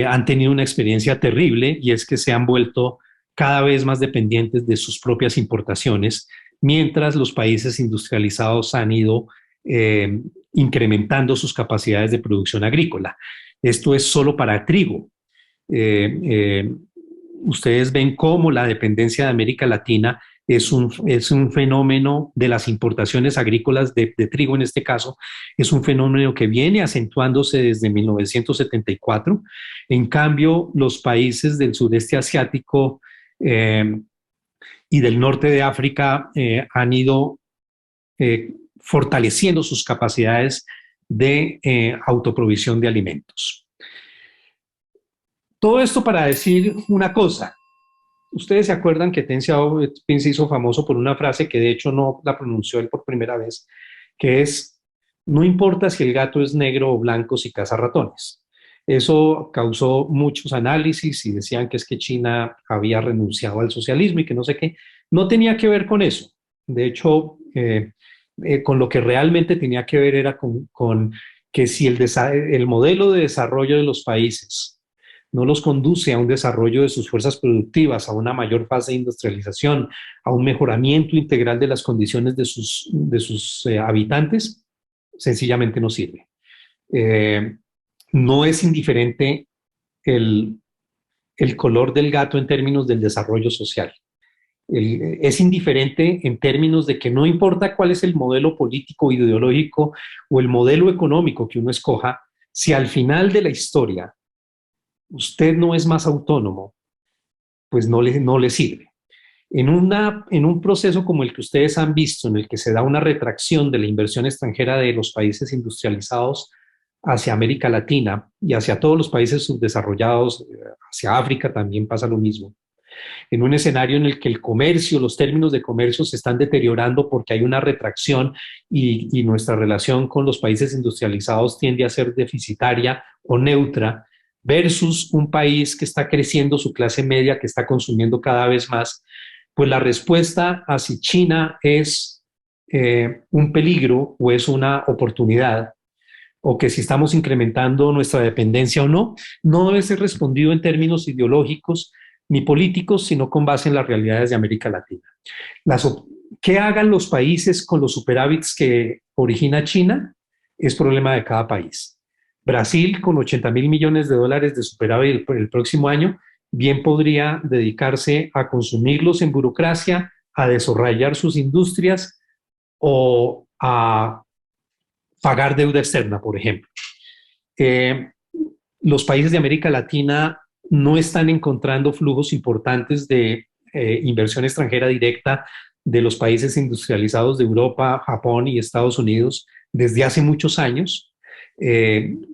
han tenido una experiencia terrible y es que se han vuelto cada vez más dependientes de sus propias importaciones, mientras los países industrializados han ido incrementando sus capacidades de producción agrícola. Esto es solo para trigo. Ustedes ven cómo la dependencia de América Latina es un fenómeno de las importaciones agrícolas de trigo en este caso, es un fenómeno que viene acentuándose desde 1974. En cambio, los países del sureste asiático y del norte de África han ido fortaleciendo sus capacidades de autoprovisión de alimentos. Todo esto para decir una cosa. Ustedes se acuerdan que Deng Xiaoping se hizo famoso por una frase que de hecho no la pronunció él por primera vez, que es: no importa si el gato es negro o blanco si caza ratones. Eso causó muchos análisis y decían que es que China había renunciado al socialismo y que no sé qué. No tenía que ver con eso. De hecho, con lo que realmente tenía que ver era con que si el modelo de desarrollo de los países no los conduce a un desarrollo de sus fuerzas productivas, a una mayor fase de industrialización, a un mejoramiento integral de las condiciones de sus habitantes, sencillamente no sirve. No es indiferente el color del gato en términos del desarrollo social. Es indiferente en términos de que no importa cuál es el modelo político, ideológico o el modelo económico que uno escoja, si al final de la historia usted no es más autónomo, pues no le sirve. En un proceso como el que ustedes han visto, en el que se da una retracción de la inversión extranjera de los países industrializados hacia América Latina y hacia todos los países subdesarrollados, hacia África también pasa lo mismo. En un escenario en el que el comercio, los términos de comercio se están deteriorando porque hay una retracción y nuestra relación con los países industrializados tiende a ser deficitaria o neutra, versus un país que está creciendo su clase media, que está consumiendo cada vez más, pues la respuesta a si China es un peligro o es una oportunidad, o que si estamos incrementando nuestra dependencia o no, no debe ser respondido en términos ideológicos ni políticos, sino con base en las realidades de América Latina. ¿Qué hagan los países con los superávits que origina China? Es problema de cada país. Brasil, con 80.000 millones de dólares de superávit el próximo año, bien podría dedicarse a consumirlos en burocracia, a desarrollar sus industrias o a pagar deuda externa, por ejemplo. Los países de América Latina no están encontrando flujos importantes de inversión extranjera directa de los países industrializados de Europa, Japón y Estados Unidos desde hace muchos años.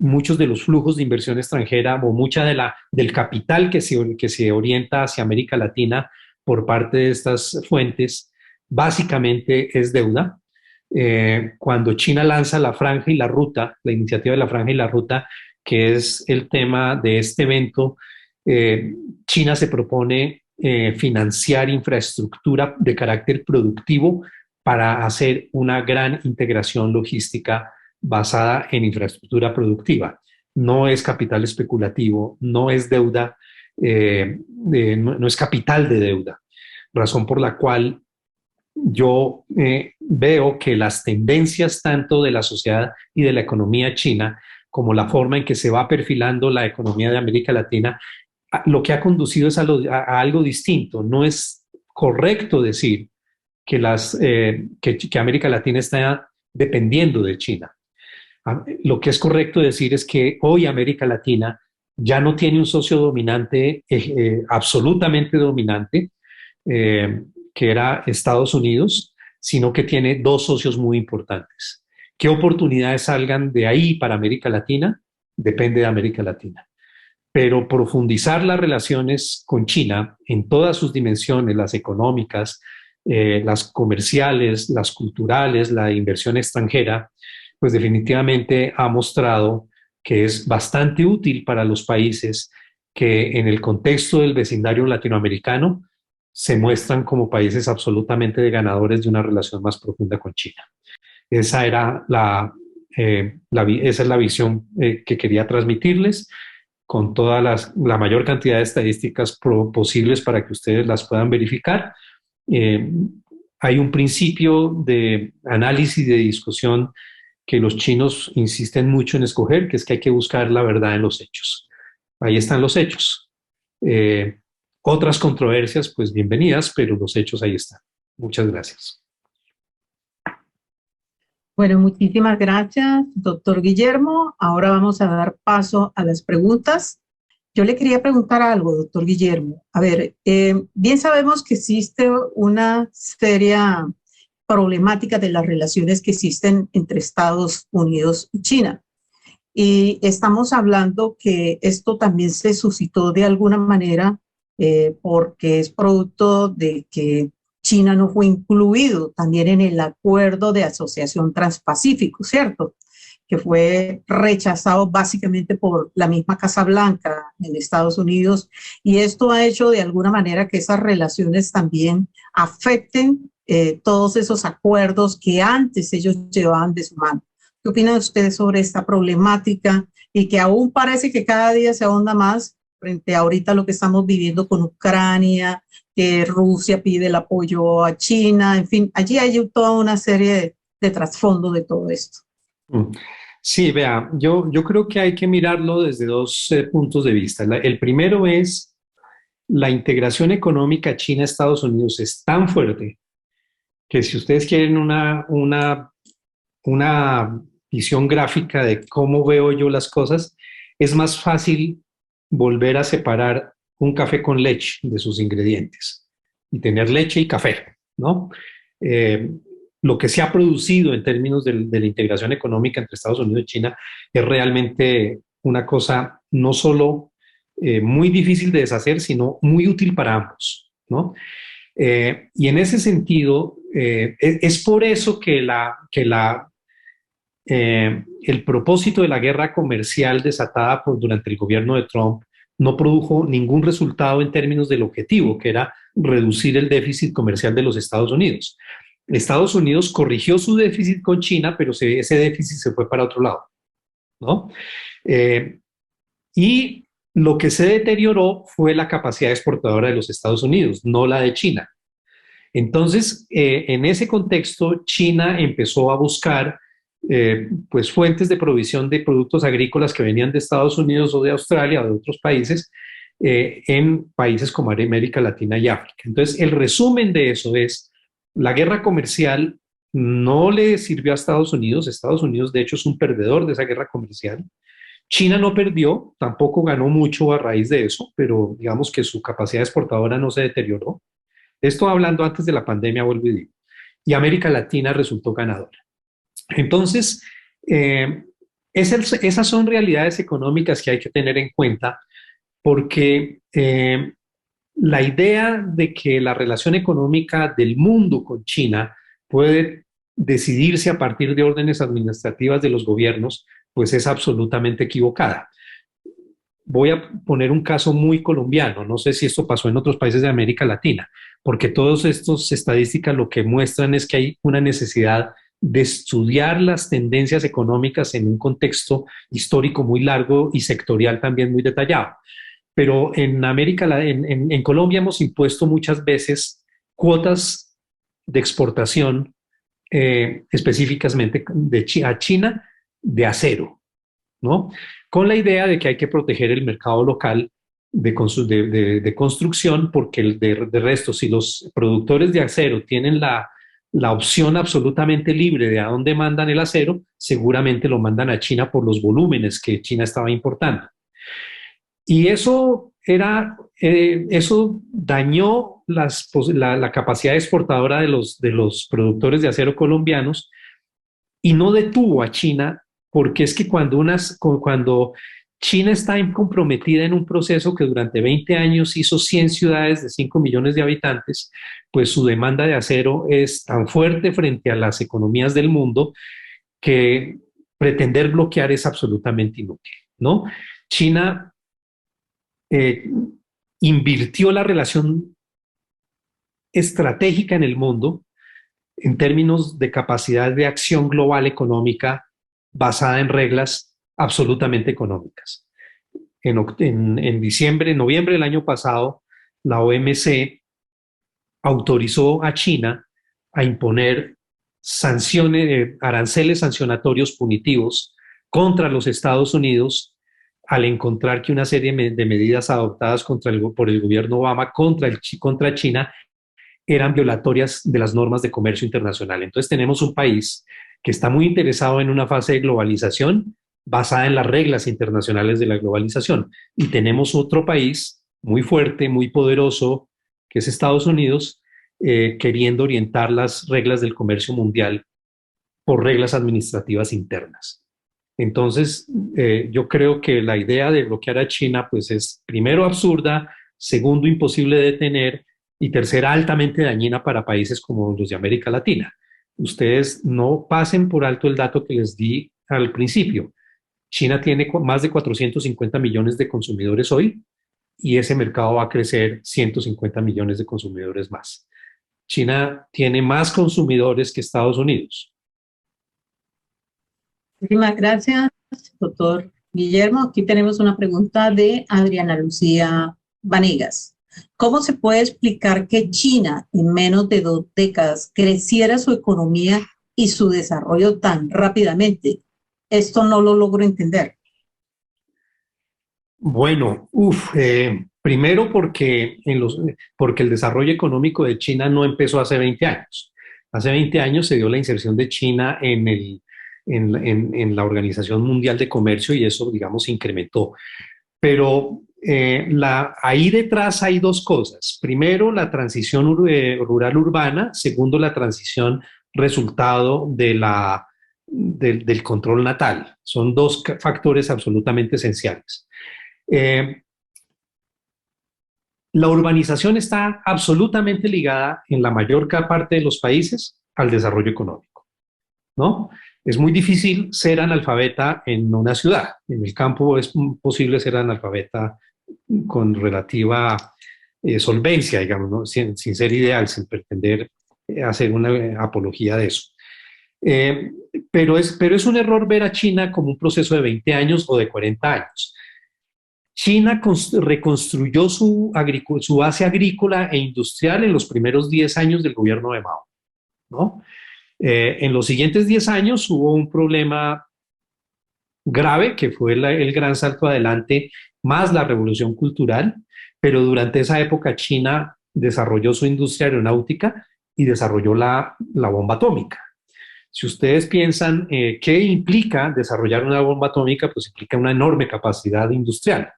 Muchos de los flujos de inversión extranjera o mucha del capital que se orienta hacia América Latina por parte de estas fuentes básicamente es deuda. Cuando China lanza la Franja y la Ruta, la iniciativa de la Franja y la Ruta, que es el tema de este evento, China se propone financiar infraestructura de carácter productivo para hacer una gran integración logística basada en infraestructura productiva. No es capital especulativo, no es deuda, no es capital de deuda, razón por la cual yo veo que las tendencias tanto de la sociedad y de la economía china como la forma en que se va perfilando la economía de América Latina, lo que ha conducido es a algo distinto. No es correcto decir que América Latina está dependiendo de China. Lo que es correcto decir es que hoy América Latina ya no tiene un socio dominante, absolutamente dominante, que era Estados Unidos, sino que tiene dos socios muy importantes. ¿Qué oportunidades salgan de ahí para América Latina? Depende de América Latina. Pero profundizar las relaciones con China en todas sus dimensiones, las económicas, las comerciales, las culturales, la inversión extranjera, pues definitivamente ha mostrado que es bastante útil para los países que en el contexto del vecindario latinoamericano se muestran como países absolutamente ganadores de una relación más profunda con China. Esa es la visión que quería transmitirles, con la mayor cantidad de estadísticas posibles para que ustedes las puedan verificar. Hay un principio de análisis y de discusión que los chinos insisten mucho en escoger, que es que hay que buscar la verdad en los hechos. Ahí están los hechos. Otras controversias, pues bienvenidas, pero los hechos ahí están. Muchas gracias. Bueno, muchísimas gracias, doctor Guillermo. Ahora vamos a dar paso a las preguntas. Yo le quería preguntar algo, doctor Guillermo. A ver, bien sabemos que existe una seria problemática de las relaciones que existen entre Estados Unidos y China. Y estamos hablando que esto también se suscitó de alguna manera porque es producto de que China no fue incluido también en el acuerdo de asociación transpacífico, ¿cierto? Que fue rechazado básicamente por la misma Casa Blanca en Estados Unidos, y esto ha hecho de alguna manera que esas relaciones también afecten todos esos acuerdos que antes ellos llevaban de su mano. ¿Qué opinan ustedes sobre esta problemática y que aún parece que cada día se ahonda más frente a ahorita lo que estamos viviendo con Ucrania, que Rusia pide el apoyo a China, en fin, allí hay toda una serie de trasfondo de todo esto? Sí, vea, yo creo que hay que mirarlo desde dos puntos de vista. El primero es la integración económica China-Estados Unidos es tan fuerte que si ustedes quieren una visión gráfica de cómo veo yo las cosas, es más fácil volver a separar un café con leche de sus ingredientes y tener leche y café, ¿no? Lo que se ha producido en términos de la integración económica entre Estados Unidos y China es realmente una cosa no solo muy difícil de deshacer, sino muy útil para ambos, ¿no? Y en ese sentido, es por eso que el propósito de la guerra comercial desatada durante el gobierno de Trump no produjo ningún resultado en términos del objetivo, que era reducir el déficit comercial de los Estados Unidos. Estados Unidos corrigió su déficit con China, pero ese déficit se fue para otro lado, ¿no? Y lo que se deterioró fue la capacidad exportadora de los Estados Unidos, no la de China. Entonces, en ese contexto, China empezó a buscar pues fuentes de provisión de productos agrícolas que venían de Estados Unidos o de Australia o de otros países en países como América Latina y África. Entonces, el resumen de eso es la guerra comercial no le sirvió a Estados Unidos. Estados Unidos, de hecho, es un perdedor de esa guerra comercial. China no perdió, tampoco ganó mucho a raíz de eso, pero digamos que su capacidad exportadora no se deterioró. Esto hablando antes de la pandemia, vuelvo y digo. Y América Latina resultó ganadora. Entonces, esas son realidades económicas que hay que tener en cuenta porque la idea de que la relación económica del mundo con China puede decidirse a partir de órdenes administrativas de los gobiernos, pues es absolutamente equivocada. Voy a poner un caso muy colombiano, no sé si esto pasó en otros países de América Latina, porque todas estas estadísticas lo que muestran es que hay una necesidad de estudiar las tendencias económicas en un contexto histórico muy largo y sectorial también muy detallado. Pero en Colombia hemos impuesto muchas veces cuotas de exportación específicamente a China de acero, ¿no? Con la idea de que hay que proteger el mercado local de construcción, porque de resto, si los productores de acero tienen la opción absolutamente libre de a dónde mandan el acero, seguramente lo mandan a China por los volúmenes que China estaba importando. Y eso dañó la capacidad exportadora de los productores de acero colombianos y no detuvo a China, porque es que cuando China está comprometida en un proceso que durante 20 años hizo 100 ciudades de 5 millones de habitantes, pues su demanda de acero es tan fuerte frente a las economías del mundo que pretender bloquear es absolutamente inútil, ¿no? China invirtió la relación estratégica en el mundo en términos de capacidad de acción global económica basada en reglas absolutamente económicas. En noviembre del año pasado, la OMC autorizó a China a imponer aranceles sancionatorios punitivos contra los Estados Unidos al encontrar que una serie de medidas adoptadas por el gobierno Obama contra China eran violatorias de las normas de comercio internacional. Entonces tenemos un país que está muy interesado en una fase de globalización basada en las reglas internacionales de la globalización. Y tenemos otro país muy fuerte, muy poderoso, que es Estados Unidos, queriendo orientar las reglas del comercio mundial por reglas administrativas internas. Entonces, yo creo que la idea de bloquear a China, pues es primero absurda, segundo imposible de detener y tercera altamente dañina para países como los de América Latina. Ustedes no pasen por alto el dato que les di al principio. China tiene más de 450 millones de consumidores hoy y ese mercado va a crecer 150 millones de consumidores más. China tiene más consumidores que Estados Unidos. Muchísimas gracias, doctor Guillermo. Aquí tenemos una pregunta de Adriana Lucía Vanegas. ¿Cómo se puede explicar que China en menos de 2 décadas creciera su economía y su desarrollo tan rápidamente? Esto no lo logro entender. Bueno, primero porque el desarrollo económico de China no empezó hace 20 años. Hace 20 años se dio la inserción de China en la Organización Mundial de Comercio y eso, digamos, se incrementó. Pero ahí detrás hay dos cosas. Primero, la transición rural-urbana. Segundo, la transición resultado del control natal. Son dos factores absolutamente esenciales. La urbanización está absolutamente ligada en la mayor parte de los países al desarrollo económico, ¿no? Es muy difícil ser analfabeta en una ciudad. En el campo es posible ser analfabeta con relativa solvencia, digamos, ¿no? sin ser ideal, sin pretender hacer una apología de eso. Pero es un error ver a China como un proceso de 20 años o de 40 años. China reconstruyó su base agrícola e industrial en los primeros 10 años del gobierno de Mao, ¿no? En los siguientes 10 años hubo un problema grave que fue el gran salto adelante más la revolución cultural, pero durante esa época China desarrolló su industria aeronáutica y desarrolló la bomba atómica. Si ustedes piensan qué implica desarrollar una bomba atómica, pues implica una enorme capacidad industrial.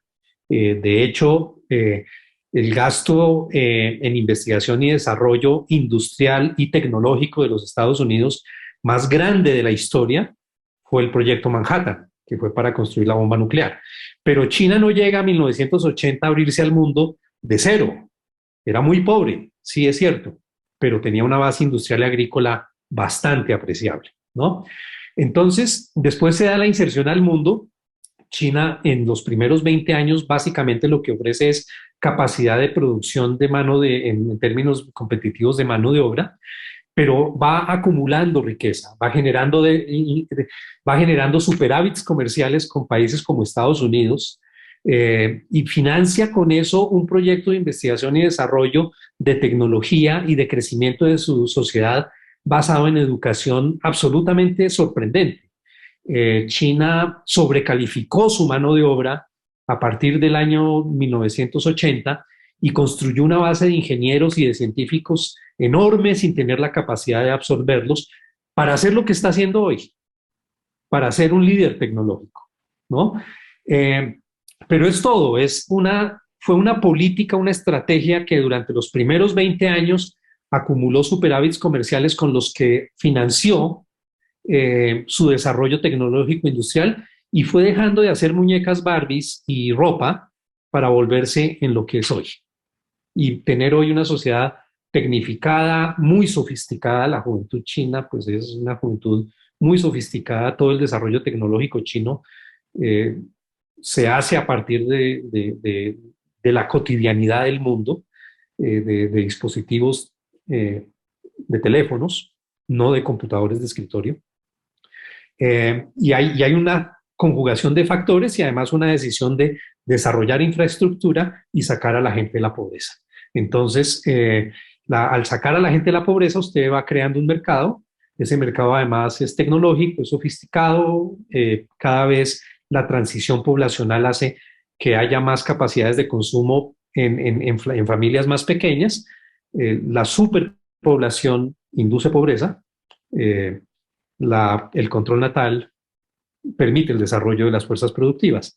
De hecho, el gasto en investigación y desarrollo industrial y tecnológico de los Estados Unidos más grande de la historia fue el proyecto Manhattan, que fue para construir la bomba nuclear. Pero China no llega a 1980 a abrirse al mundo de cero. Era muy pobre, sí es cierto, pero tenía una base industrial y agrícola bastante apreciable, ¿no? Entonces, después se da la inserción al mundo. China en los primeros 20 años básicamente lo que ofrece es capacidad de producción de en términos competitivos de mano de obra, pero va acumulando riqueza, va generando superávits comerciales con países como Estados Unidos, y financia con eso un proyecto de investigación y desarrollo de tecnología y de crecimiento de su sociedad basado en educación absolutamente sorprendente. China sobrecalificó su mano de obra a partir del año 1980 y construyó una base de ingenieros y de científicos enorme sin tener la capacidad de absorberlos para hacer lo que está haciendo hoy, para ser un líder tecnológico, ¿no? Pero es todo, fue una política, una estrategia que durante los primeros 20 años acumuló superávits comerciales con los que financió su desarrollo tecnológico industrial y fue dejando de hacer muñecas Barbies y ropa para volverse en lo que es hoy y tener hoy una sociedad tecnificada, muy sofisticada. La juventud china pues es una juventud muy sofisticada. Todo el desarrollo tecnológico chino se hace a partir de la cotidianidad del mundo, de dispositivos de teléfonos, no de computadores de escritorio. Y hay una conjugación de factores y además una decisión de desarrollar infraestructura y sacar a la gente de la pobreza. Entonces, al sacar a la gente de la pobreza, usted va creando un mercado. Ese mercado además es tecnológico, es sofisticado. Cada vez la transición poblacional hace que haya más capacidades de consumo en familias más pequeñas. La superpoblación induce pobreza. El control natal permite el desarrollo de las fuerzas productivas.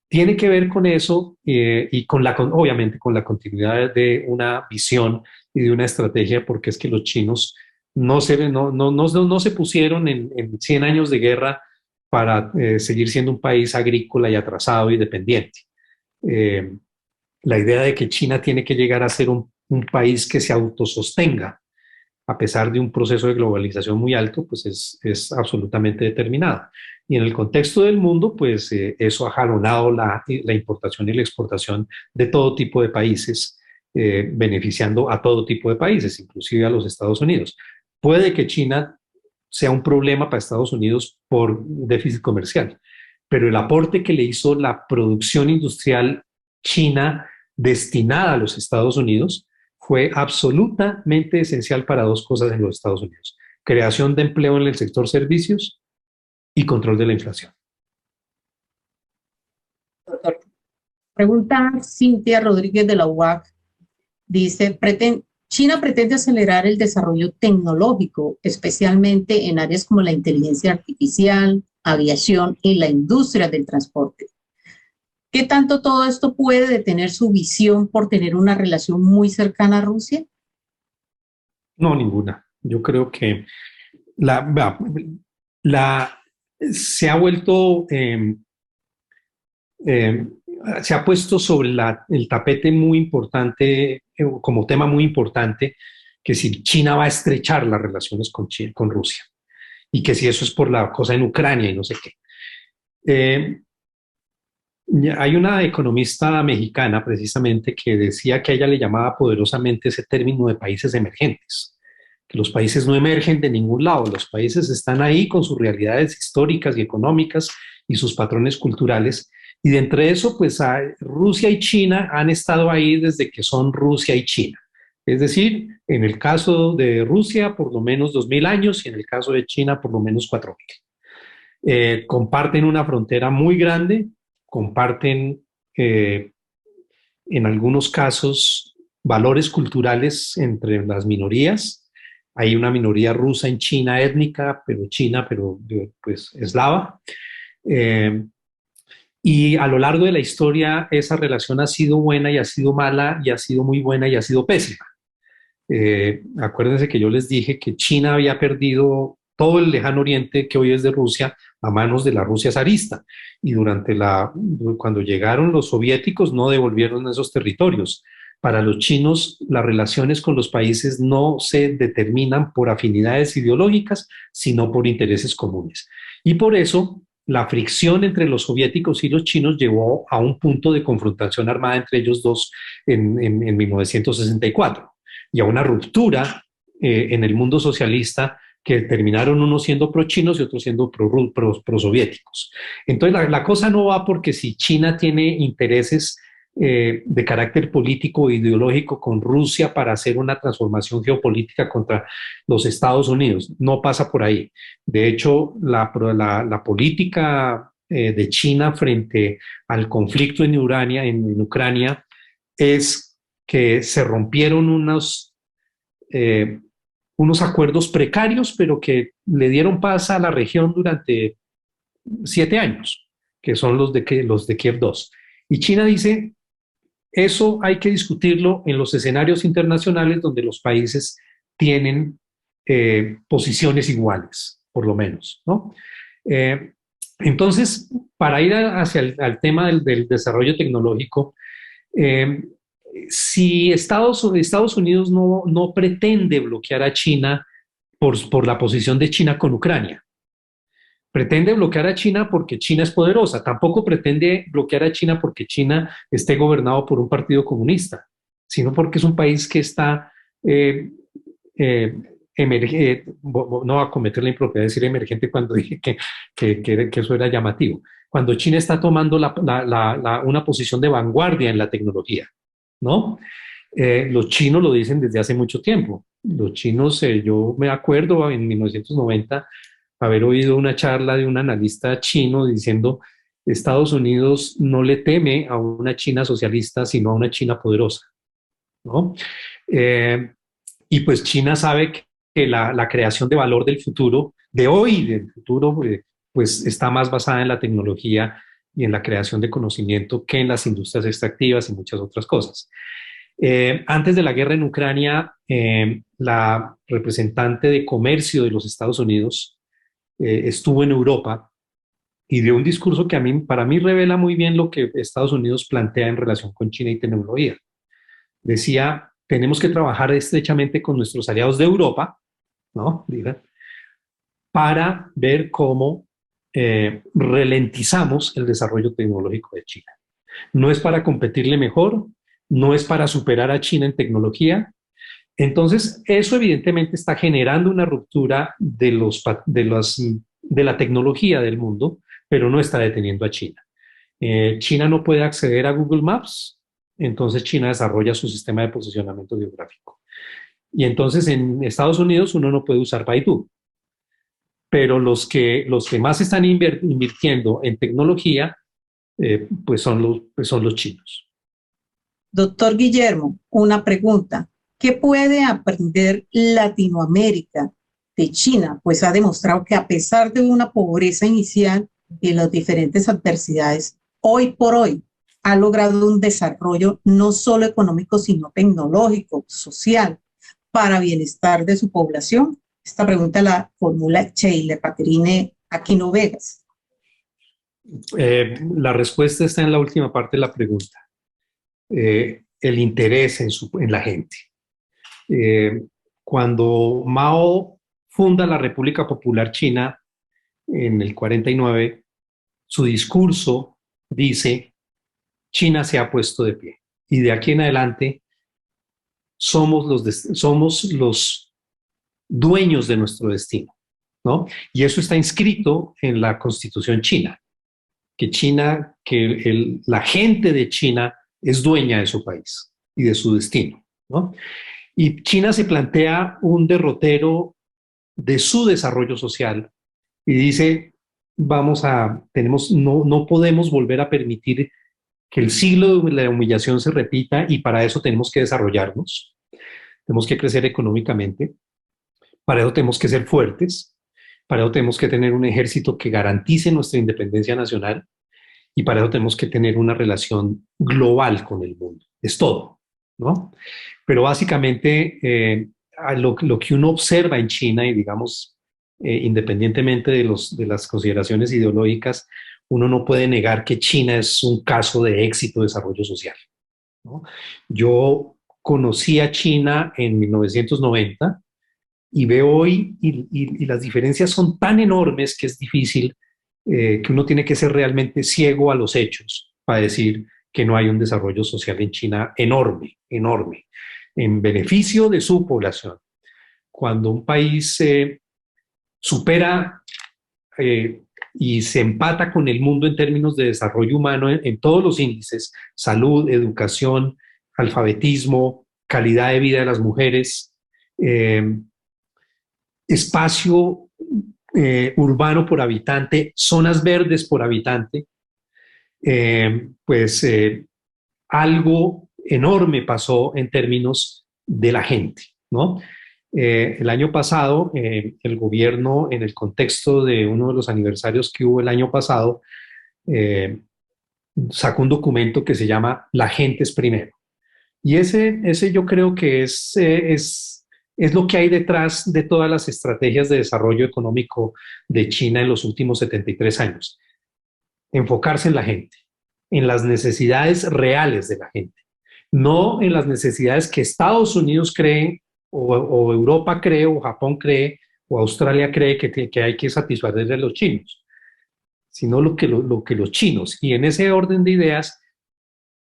Tiene que ver con eso y obviamente con la continuidad de una visión y de una estrategia, porque es que los chinos no se pusieron en 100 años de guerra para seguir siendo un país agrícola y atrasado y dependiente. La idea de que China tiene que llegar a ser un país que se autosostenga a pesar de un proceso de globalización muy alto, pues es absolutamente determinada. Y en el contexto del mundo, pues eso ha jalonado la importación y la exportación de todo tipo de países, beneficiando a todo tipo de países, inclusive a los Estados Unidos. Puede que China sea un problema para Estados Unidos por déficit comercial, pero el aporte que le hizo la producción industrial china destinada a los Estados Unidos fue absolutamente esencial para dos cosas en los Estados Unidos: creación de empleo en el sector servicios y control de la inflación. Doctor, pregunta Cintia Rodríguez de la UAC. Dice, China pretende acelerar el desarrollo tecnológico, especialmente en áreas como la inteligencia artificial, aviación y la industria del transporte. ¿Qué tanto todo esto puede detener su visión por tener una relación muy cercana a Rusia? No, ninguna. Yo creo que se ha vuelto, se ha puesto sobre el tapete muy importante, como tema muy importante, que si China va a estrechar las relaciones con Rusia y que si eso es por la cosa en Ucrania y no sé qué. Hay una economista mexicana precisamente que decía que a ella le llamaba poderosamente ese término de países emergentes, que los países no emergen de ningún lado, los países están ahí con sus realidades históricas y económicas y sus patrones culturales, y de entre eso, pues Rusia y China han estado ahí desde que son Rusia y China. Es decir, en el caso de Rusia, por lo menos 2000 años, y en el caso de China, por lo menos 4000. Comparten una frontera muy grande, comparten en algunos casos valores culturales entre las minorías, Hay una minoría rusa en China étnica, pero China, pero pues eslava. Y a lo largo de la historia esa relación ha sido buena y ha sido mala y ha sido muy buena y ha sido pésima. Acuérdense que yo les dije que China había perdido todo el lejano oriente que hoy es de Rusia a manos de la Rusia zarista. Y cuando llegaron los soviéticos no devolvieron esos territorios. Para los chinos, las relaciones con los países no se determinan por afinidades ideológicas, sino por intereses comunes. Y por eso la fricción entre los soviéticos y los chinos llevó a un punto de confrontación armada entre ellos dos en 1964 y a una ruptura en el mundo socialista que terminaron unos siendo pro-chinos y otros siendo pro-soviéticos. Entonces la cosa no va porque si China tiene intereses de carácter político e ideológico con Rusia para hacer una transformación geopolítica contra los Estados Unidos. No pasa por ahí. De hecho, la política de China frente al conflicto en Ucrania es que se rompieron unos acuerdos precarios, pero que le dieron paz a la región durante 7 años, que son los de Kiev II. Y China dice, eso hay que discutirlo en los escenarios internacionales donde los países tienen posiciones iguales, por lo menos, ¿no? Entonces, para ir hacia el tema del desarrollo tecnológico, si Estados Unidos no pretende bloquear a China por la posición de China con Ucrania, pretende bloquear a China porque China es poderosa, tampoco pretende bloquear a China porque China esté gobernado por un partido comunista, sino porque es un país que está no va a cometer la impropiedad de decir emergente cuando dije que eso era llamativo. Cuando China está tomando una posición de vanguardia en la tecnología, ¿no? Los chinos lo dicen desde hace mucho tiempo. Los chinos, yo me acuerdo en 1990 haber oído una charla de un analista chino diciendo Estados Unidos no le teme a una China socialista, sino a una China poderosa, ¿no? Y pues China sabe que la creación de valor del futuro, de hoy, del futuro, pues está más basada en la tecnología y en la creación de conocimiento que en las industrias extractivas y muchas otras cosas. Antes de la guerra en Ucrania, la representante de comercio de los Estados Unidos estuvo en Europa y dio un discurso que para mí revela muy bien lo que Estados Unidos plantea en relación con China y tecnología. Decía, tenemos que trabajar estrechamente con nuestros aliados de Europa, ¿no? Para ver cómo ralentizamos el desarrollo tecnológico de China. No es para competirle mejor, no es para superar a China en tecnología. Entonces, eso evidentemente está generando una ruptura de la tecnología del mundo, pero no está deteniendo a China. China no puede acceder a Google Maps, entonces China desarrolla su sistema de posicionamiento geográfico. Y entonces en Estados Unidos uno no puede usar Baidu. Pero los que más están invirtiendo en tecnología, pues son los chinos. Doctor Guillermo, una pregunta. ¿Qué puede aprender Latinoamérica de China? Pues ha demostrado que a pesar de una pobreza inicial y las diferentes adversidades, hoy por hoy ha logrado un desarrollo no solo económico, sino tecnológico, social, para bienestar de su población. Esta pregunta la formula Sheila Caterine Aquino Vegas. La respuesta está en la última parte de la pregunta. El interés en la gente. Cuando Mao funda la República Popular China en el 49, su discurso dice, China se ha puesto de pie. Y de aquí en adelante somos los dueños de nuestro destino, ¿no? Y eso está inscrito en la Constitución china, que la gente de China es dueña de su país y de su destino, ¿no? Y China se plantea un derrotero de su desarrollo social y dice, no podemos volver a permitir que el siglo de la humillación se repita y para eso tenemos que desarrollarnos, tenemos que crecer económicamente. Para eso tenemos que ser fuertes, para eso tenemos que tener un ejército que garantice nuestra independencia nacional y para eso tenemos que tener una relación global con el mundo. Es todo, ¿no? Pero básicamente lo que uno observa en China y digamos, independientemente de las consideraciones ideológicas, uno no puede negar que China es un caso de éxito de desarrollo social, ¿no? Yo conocí a China en 1990 y veo hoy, y las diferencias son tan enormes que es difícil, que uno tiene que ser realmente ciego a los hechos para decir que no hay un desarrollo social en China enorme, enorme, en beneficio de su población. Cuando un país supera y se empata con el mundo en términos de desarrollo humano en todos los índices, salud, educación, alfabetismo, calidad de vida de las mujeres, espacio urbano por habitante, zonas verdes por habitante, algo enorme pasó en términos de la gente, ¿no? El año pasado, el gobierno, en el contexto de uno de los aniversarios que hubo el año pasado, sacó un documento que se llama La gente es primero. Y ese yo creo que es lo que hay detrás de todas las estrategias de desarrollo económico de China en los últimos 73 años. Enfocarse en la gente, en las necesidades reales de la gente, no en las necesidades que Estados Unidos cree, o Europa cree, o Japón cree, o Australia cree que hay que satisfacer a los chinos, sino lo que los chinos. Y en ese orden de ideas,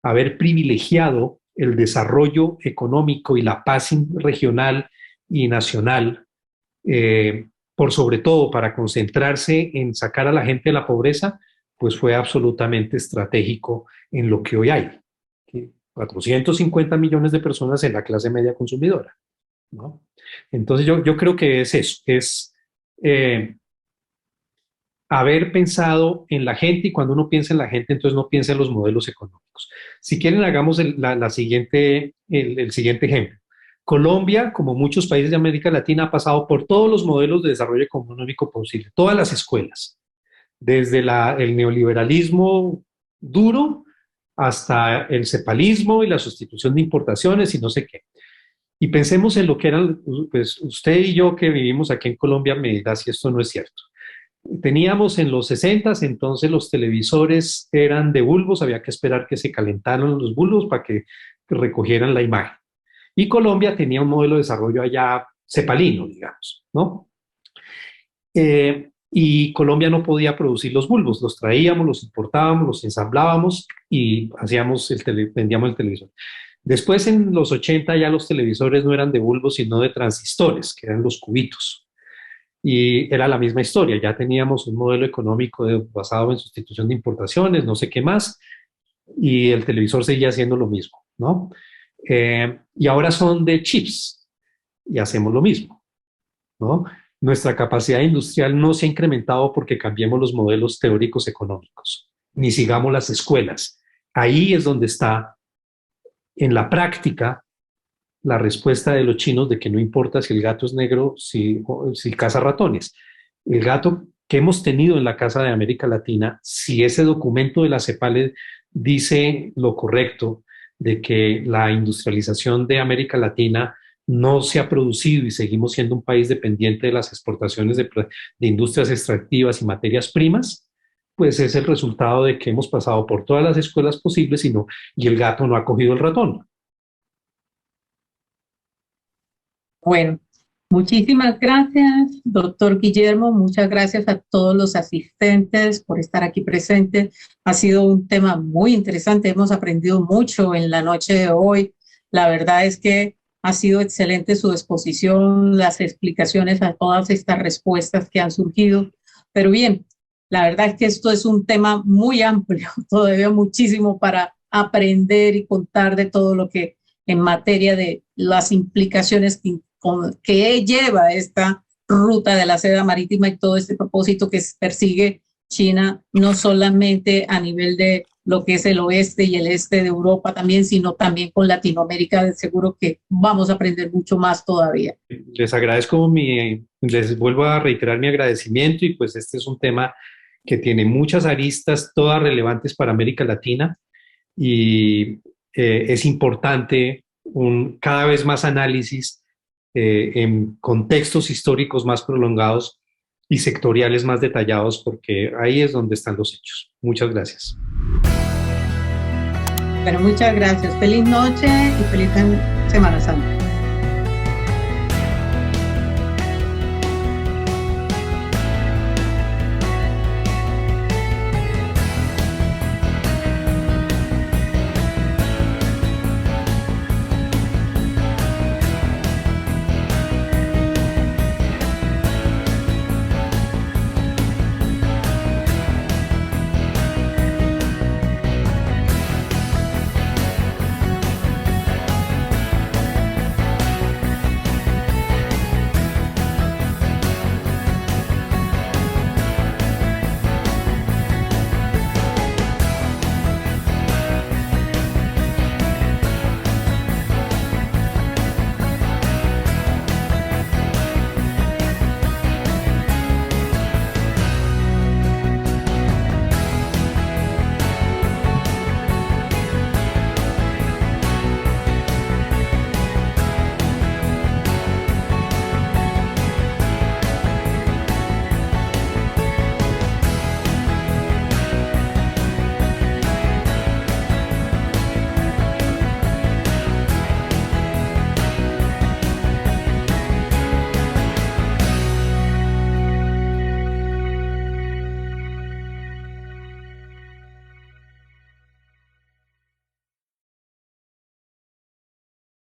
haber privilegiado el desarrollo económico y la paz regional y nacional, por sobre todo para concentrarse en sacar a la gente de la pobreza, pues fue absolutamente estratégico en lo que hoy hay. 450 millones de personas en la clase media consumidora, ¿no? Entonces yo creo que es eso, es haber pensado en la gente, y cuando uno piensa en la gente, entonces no piensa en los modelos económicos. Si quieren, hagamos el siguiente ejemplo. Colombia, como muchos países de América Latina, ha pasado por todos los modelos de desarrollo económico posible, todas las escuelas, desde el neoliberalismo duro hasta el cepalismo y la sustitución de importaciones y no sé qué. Y pensemos en lo que eran, pues usted y yo que vivimos aquí en Colombia me dirá si esto no es cierto. Teníamos en los 60s, entonces los televisores eran de bulbos, había que esperar que se calentaran los bulbos para que recogieran la imagen. Y Colombia tenía un modelo de desarrollo allá cepalino, digamos, ¿no? Y Colombia no podía producir los bulbos, los traíamos, los importábamos, los ensamblábamos y vendíamos el televisor. Después, en los 80, ya los televisores no eran de bulbos, sino de transistores, que eran los cubitos. Y era la misma historia, ya teníamos un modelo económico basado en sustitución de importaciones, no sé qué más, y el televisor seguía haciendo lo mismo, ¿no? Y ahora son de chips y hacemos lo mismo, ¿no? Nuestra capacidad industrial no se ha incrementado porque cambiemos los modelos teóricos económicos, ni sigamos las escuelas. Ahí es donde está, en la práctica, la respuesta de los chinos de que no importa si el gato es negro, si caza ratones. El gato que hemos tenido en la Casa de América Latina, si ese documento de la CEPAL dice lo correcto, de que la industrialización de América Latina no se ha producido y seguimos siendo un país dependiente de las exportaciones de industrias extractivas y materias primas, pues es el resultado de que hemos pasado por todas las escuelas posibles y el gato no ha cogido el ratón. Bueno, muchísimas gracias, doctor Guillermo. Muchas gracias a todos los asistentes por estar aquí presentes. Ha sido un tema muy interesante. Hemos aprendido mucho en la noche de hoy. La verdad es que ha sido excelente su exposición, las explicaciones a todas estas respuestas que han surgido. Pero bien, la verdad es que esto es un tema muy amplio, todavía muchísimo para aprender y contar de todo lo que en materia de las implicaciones que lleva esta ruta de la seda marítima y todo este propósito que persigue China, no solamente a nivel de lo que es el oeste y el este de Europa también, sino también con Latinoamérica. De seguro que vamos a aprender mucho más todavía. Les agradezco les vuelvo a reiterar mi agradecimiento y pues este es un tema que tiene muchas aristas, todas relevantes para América Latina y es importante cada vez más análisis en contextos históricos más prolongados y sectoriales más detallados, porque ahí es donde están los hechos. Muchas gracias. Bueno, muchas gracias. Feliz noche y feliz Semana Santa.